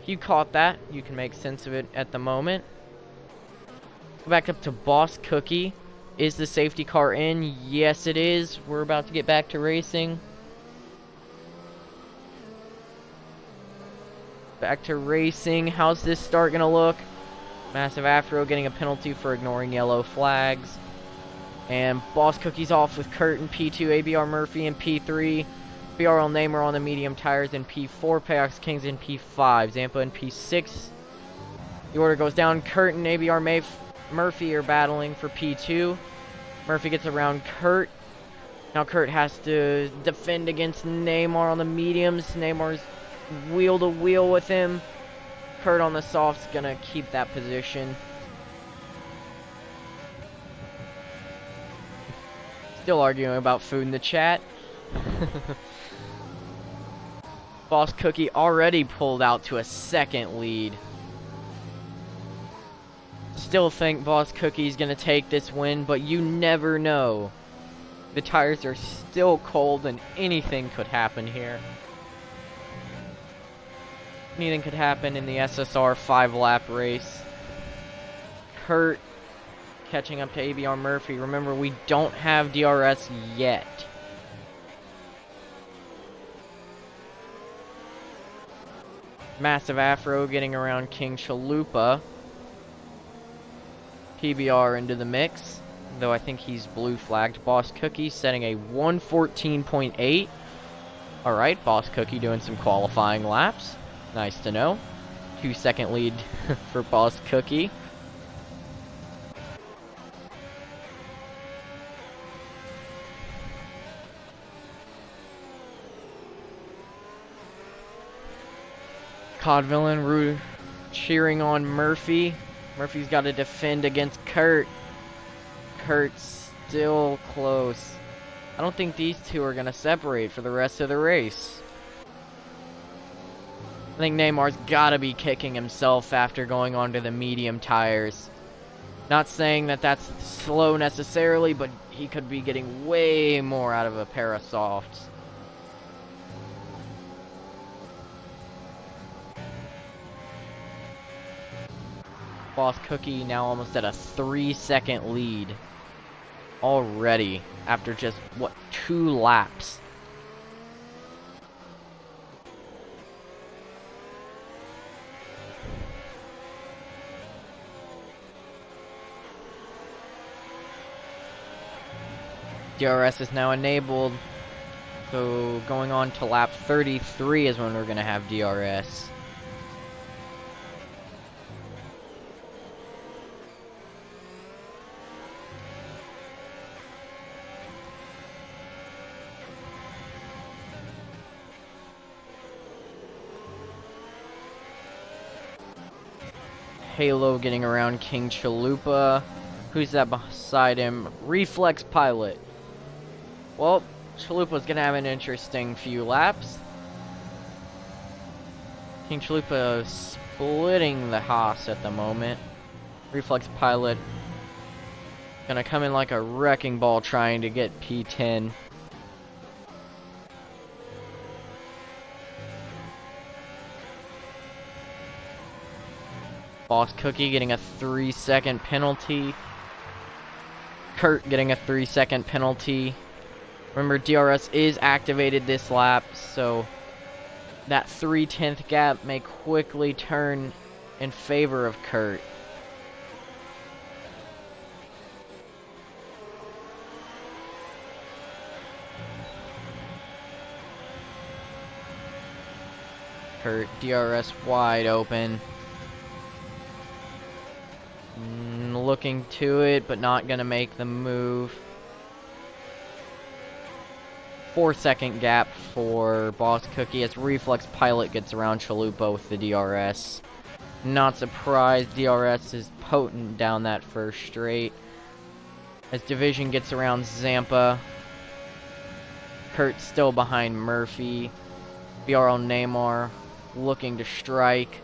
If you caught that, you can make sense of it at the moment. Go back up to Boss Cookie. Is the safety car in? Yes, it is. We're about to get back to racing. Back to racing. How's this start gonna look? Massive Afro getting a penalty for ignoring yellow flags. And Boss Cookie's off with Kurt in P2, ABR Murphy in P3, BRL Neymar on the medium tires in P4, Payox Kings in P5, Zampa in P6. The order goes down. Kurt and ABR Murphy are battling for P2. Murphy gets around Kurt. Now Kurt has to defend against Neymar on the mediums. Neymar's wheel to wheel with him. Kurt on the soft's gonna keep that position. Still arguing about food in the chat. Boss Cookie already pulled out to a second lead. still think Boss Cookie's gonna take this win, but you never know. The tires are still cold and anything could happen here. Anything could happen in the SSR 5-lap race. Kurt catching up to ABR Murphy. Remember, we don't have DRS yet. Massive Afro getting around King Chalupa. PBR into the mix, though I think he's blue flagged. Boss Cookie setting a 114.8. Alright, Boss Cookie doing some qualifying laps. Nice to know. 2-second lead for Boss Cookie. Codvillain cheering on Murphy. Murphy's got to defend against Kurt. Kurt's still close. I don't think these two are going to separate for the rest of the race. I think Neymar's got to be kicking himself after going onto the medium tires. Not saying that that's slow necessarily, but he could be getting way more out of a pair of softs. Boss Cookie now almost at a 3-second lead already after just, what, 2 laps. DRS is now enabled, so going on to lap 33 is when we're going to have DRS. Halo getting around King Chalupa. Who's that beside him? Reflex Pilot. Well, Chalupa's gonna have an interesting few laps. King Chalupa splitting the Haas at the moment. Reflex Pilot gonna come in like a wrecking ball trying to get P10. Boss Cookie getting a 3-second penalty. Kurt getting a 3-second penalty. Remember, DRS is activated this lap, so that 3/10 gap may quickly turn in favor of Kurt. Kurt, DRS wide open. Looking to it, but not gonna make the move. 4-second gap for Boss Cookie as Reflex Pilot gets around Chalupa with the DRS. Not surprised, DRS is potent down that first straight. As Division gets around Zampa. Kurt still behind Murphy. BRL Neymar looking to strike.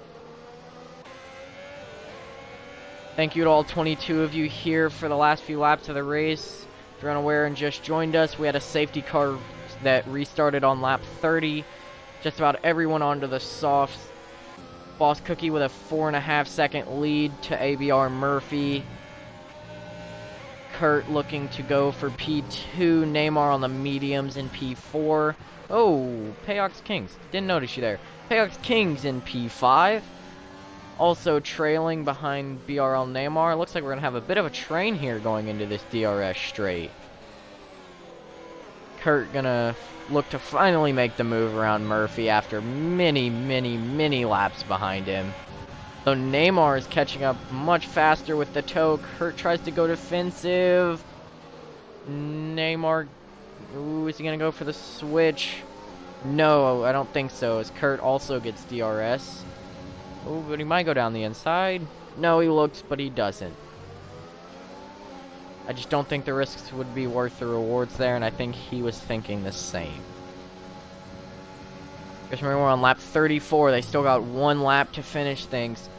Thank you to all 22 of you here for the last few laps of the race. If you're unaware and just joined us, we had a safety car that restarted on lap 30. Just about everyone onto the softs. Boss Cookie with a 4.5-second lead to ABR Murphy. Kurt looking to go for P2. Neymar on the mediums in P4. Oh, Payox Kings. Didn't notice you there. Payox Kings in P5. Also trailing behind BRL Neymar. Looks like we're going to have a bit of a train here going into this DRS straight. Kurt going to look to finally make the move around Murphy after many laps behind him. So Neymar is catching up much faster with the toe. Kurt tries to go defensive. Neymar, ooh, is he going to go for the switch? No, I don't think so, as Kurt also gets DRS. Oh, but he might go down the inside. No, he looks, but he doesn't. I just don't think the risks would be worth the rewards there, and I think he was thinking the same. Just remember, we're on lap 34. They still got 1 lap to finish things.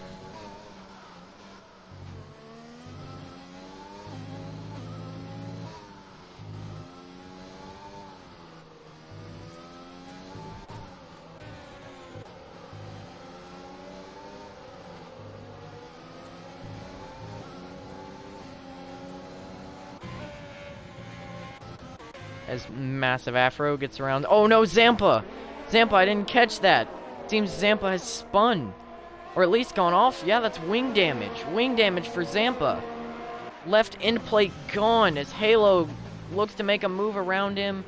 as Massive Afro gets around. Oh no, Zampa! Zampa, I didn't catch that. Seems Zampa has spun. Or at least gone off. Yeah, that's wing damage. Wing damage for Zampa. Left end plate gone as Halo looks to make a move around him.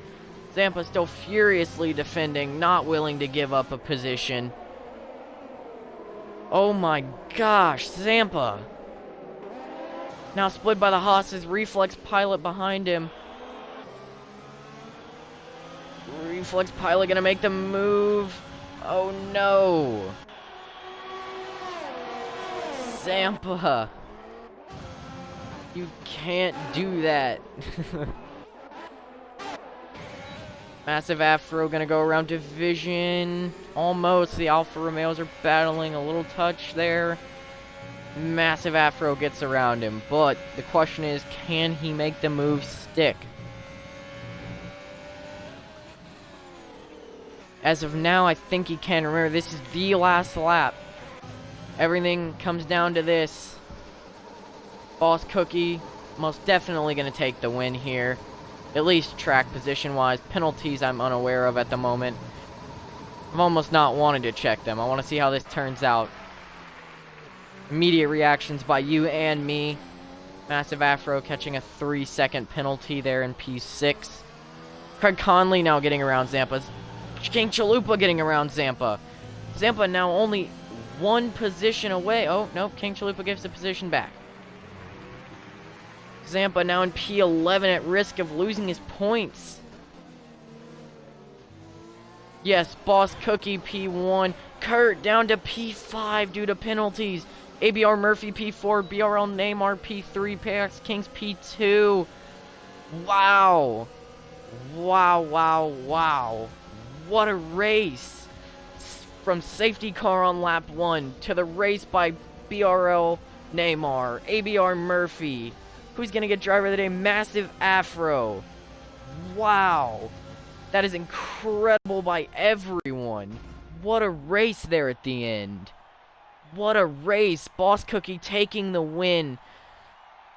Zampa still furiously defending, not willing to give up a position. Oh my gosh, Zampa. Now split by the Haas's Reflex Pilot behind him. Reflex Pilot gonna make the move. Oh no. Zampa. You can't do that. Massive Afro gonna go around division. Almost. The Alfa Romeos are battling a little touch there. Massive Afro gets around him. But the question is, can he make the move stick? As of now, I think he can. Remember, this is the last lap. Everything comes down to this. Boss Cookie most definitely going to take the win here. At least track position-wise. Penalties I'm unaware of at the moment. I've almost not wanted to check them. I want to see how this turns out. Immediate reactions by you and me. Massive Afro catching a 3-second penalty there in P6. Craig Conley now getting around Zampa. King Chalupa getting around Zampa. Zampa now only one position away. Oh, no, King Chalupa gives the position back. Zampa now in P11 at risk of losing his points. Yes, Boss Cookie P1. Kurt down to P5 due to penalties. ABR Murphy P4. BRL Neymar P3. Payox Kings P2. Wow. Wow, wow, wow. What a race. From safety car on lap 1 to the race by BRL Neymar. ABR Murphy. Who's going to get driver of the day? Massive Afro. Wow. That is incredible by everyone. What a race there at the end. What a race. Boss Cookie taking the win.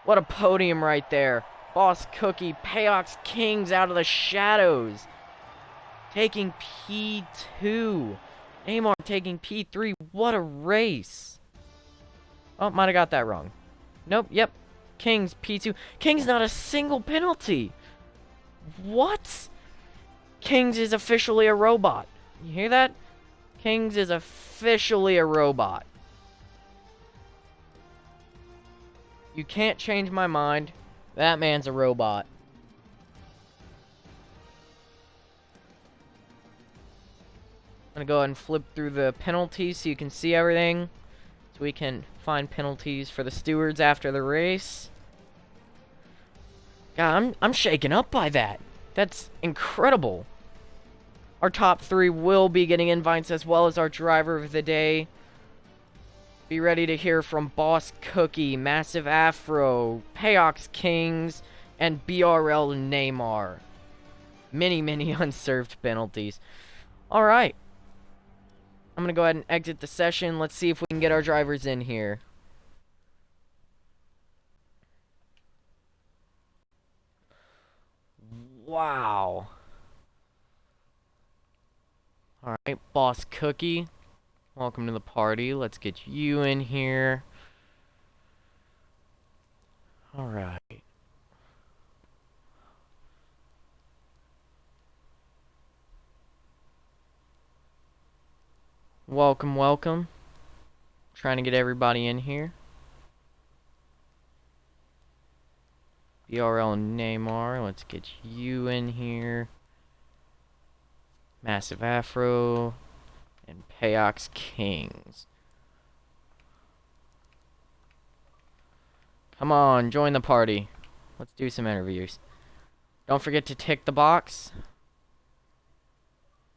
What a podium right there. Boss Cookie, Payox Kings out of the shadows. Taking P2. Neymar taking P3. What a race. Oh, might have got that wrong. Nope, yep. Kings P2. Kings not a single penalty. What? Kings is officially a robot. You hear that? Kings is officially a robot. You can't change my mind. That man's a robot. I'm gonna go ahead and flip through the penalties so you can see everything. So we can find penalties for the stewards after the race. God, I'm shaken up by that. That's incredible. Our top 3 will be getting invites as well as our driver of the day. Be ready to hear from Boss Cookie, Massive Afro, Payox Kings, and BRL Neymar. Many, many unserved penalties. Alright. I'm going to go ahead and exit the session. Let's see if we can get our drivers in here. Wow. Alright, Boss Cookie. Welcome to the party. Let's get you in here. Alright. Welcome, welcome. Trying to get everybody in here. BRL Neymar, let's get you in here. Massive Afro and Payox Kings. Come on, join the party. Let's do some interviews. Don't forget to tick the box.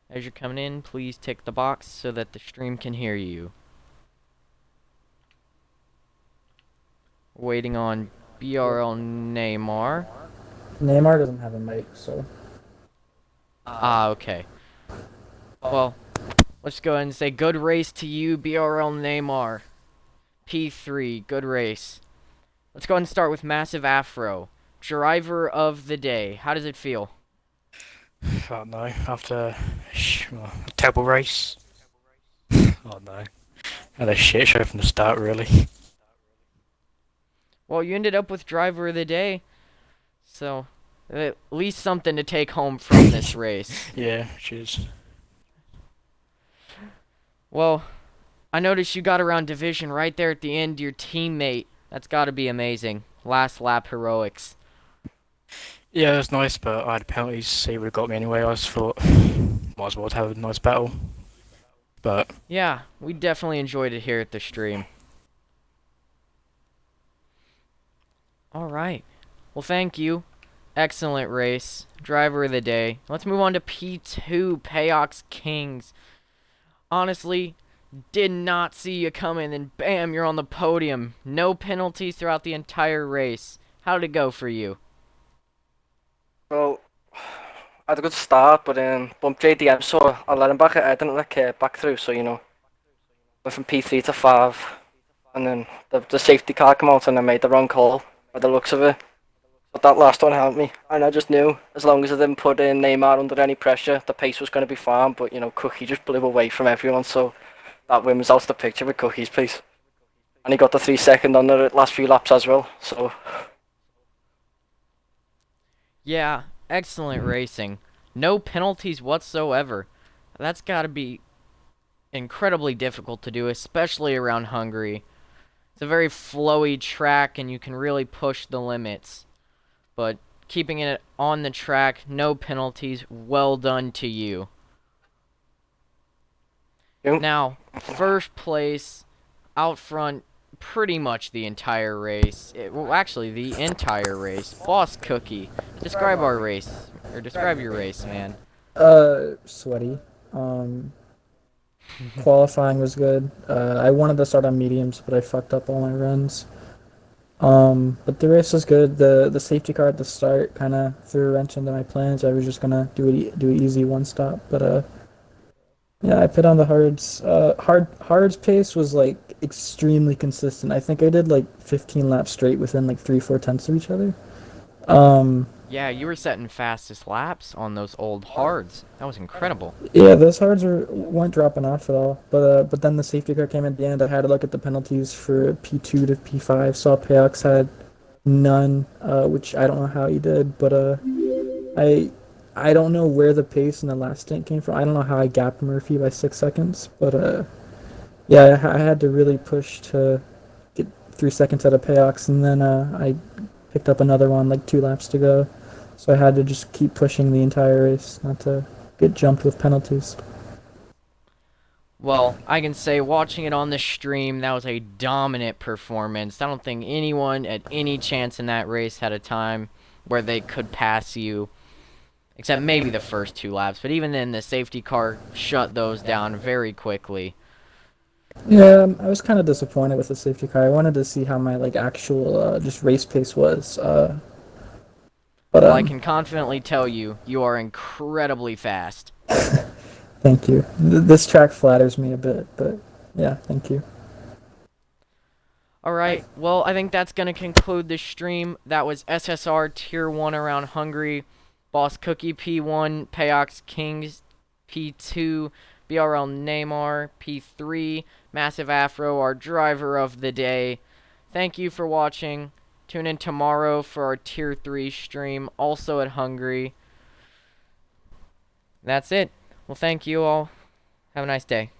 As you're coming in, please tick the box so that the stream can hear you. Waiting on BRL Neymar. Neymar doesn't have a mic, so. Ah, okay. Well, let's go ahead and say good race to you, BRL Neymar. P3, good race. Let's go ahead and start with Massive Afro. Driver of the day. How does it feel? Oh no, after a terrible race. Oh no, had a shit show from the start, really. Well, you ended up with driver of the day, so at least something to take home from this race. Yeah, cheers. Well, I noticed you got around division right there at the end, your teammate. That's got to be amazing. Last lap heroics. Yeah, it was nice, but I had penalties, so he would have got me anyway. I just thought, might as well have a nice battle. But Yeah, we definitely enjoyed it here at the stream. All right. Well, thank you. Excellent race. Driver of the day. Let's move on to P2, Payox Kings. Honestly, did not see you coming, and bam, you're on the podium. No penalties throughout the entire race. How'd it go for you? Well, I had a good start, but bumped JDM, so I let him back. I didn't let Kurt back through, so went from P3 to 5, and then the safety car came out, and I made the wrong call by the looks of it. But that last one helped me, and I just knew as long as I didn't put in Neymar under any pressure, the pace was going to be fine. But Cookie just blew away from everyone, so that win was out of the picture with Cookie's pace, and he got the 3 second on the last few laps as well. So Yeah, excellent racing. No penalties whatsoever. That's got to be incredibly difficult to do, especially around Hungary. It's a very flowy track, and you can really push the limits. But keeping it on the track, no penalties, well done to you. Now, first place, out front, pretty much the entire race. Well, actually, the entire race. Boss Cookie, describe our race, or describe your race, man. Sweaty. Qualifying was good. I wanted to start on mediums, but I fucked up all my runs. But the race was good. The safety car at the start kind of threw a wrench into my plans. I was just gonna do an easy one stop, but yeah, I put on the hards. Hards pace was like extremely consistent. I think I did like 15 laps straight within like 3-4 tenths of each other. Um, Yeah, you were setting fastest laps on those old hards. That was incredible. yeah, those hards weren't dropping off at all. But then the safety car came at the end. I had to look at the penalties for P2 to P5. Saw Payox had none, which I don't know how he did, but I I don't know where the pace in the last stint came from. I don't know how I gapped Murphy by 6 seconds, but yeah, I had to really push to get 3 seconds out of Payox, and then I picked up another one like 2 laps to go. So I had to just keep pushing the entire race, not to get jumped with penalties. Well, I can say watching it on the stream, that was a dominant performance. I don't think anyone at any chance in that race had a time where they could pass you, except maybe the first 2 laps. But even then, the safety car shut those down very quickly. Yeah, I was kind of disappointed with the safety car. I wanted to see how my like actual just race pace was. But Well, I can confidently tell you, you are incredibly fast. thank you. This track flatters me a bit, but yeah, thank you. Alright, well, I think that's going to conclude the stream. That was SSR Tier 1 around Hungary, Boss Cookie P1, Payox Kings P2, BRL Neymar P3, Massive Afro, our driver of the day. Thank you for watching. Tune in tomorrow for our Tier 3 stream, also at Hungary. That's it. Well, thank you all. Have a nice day.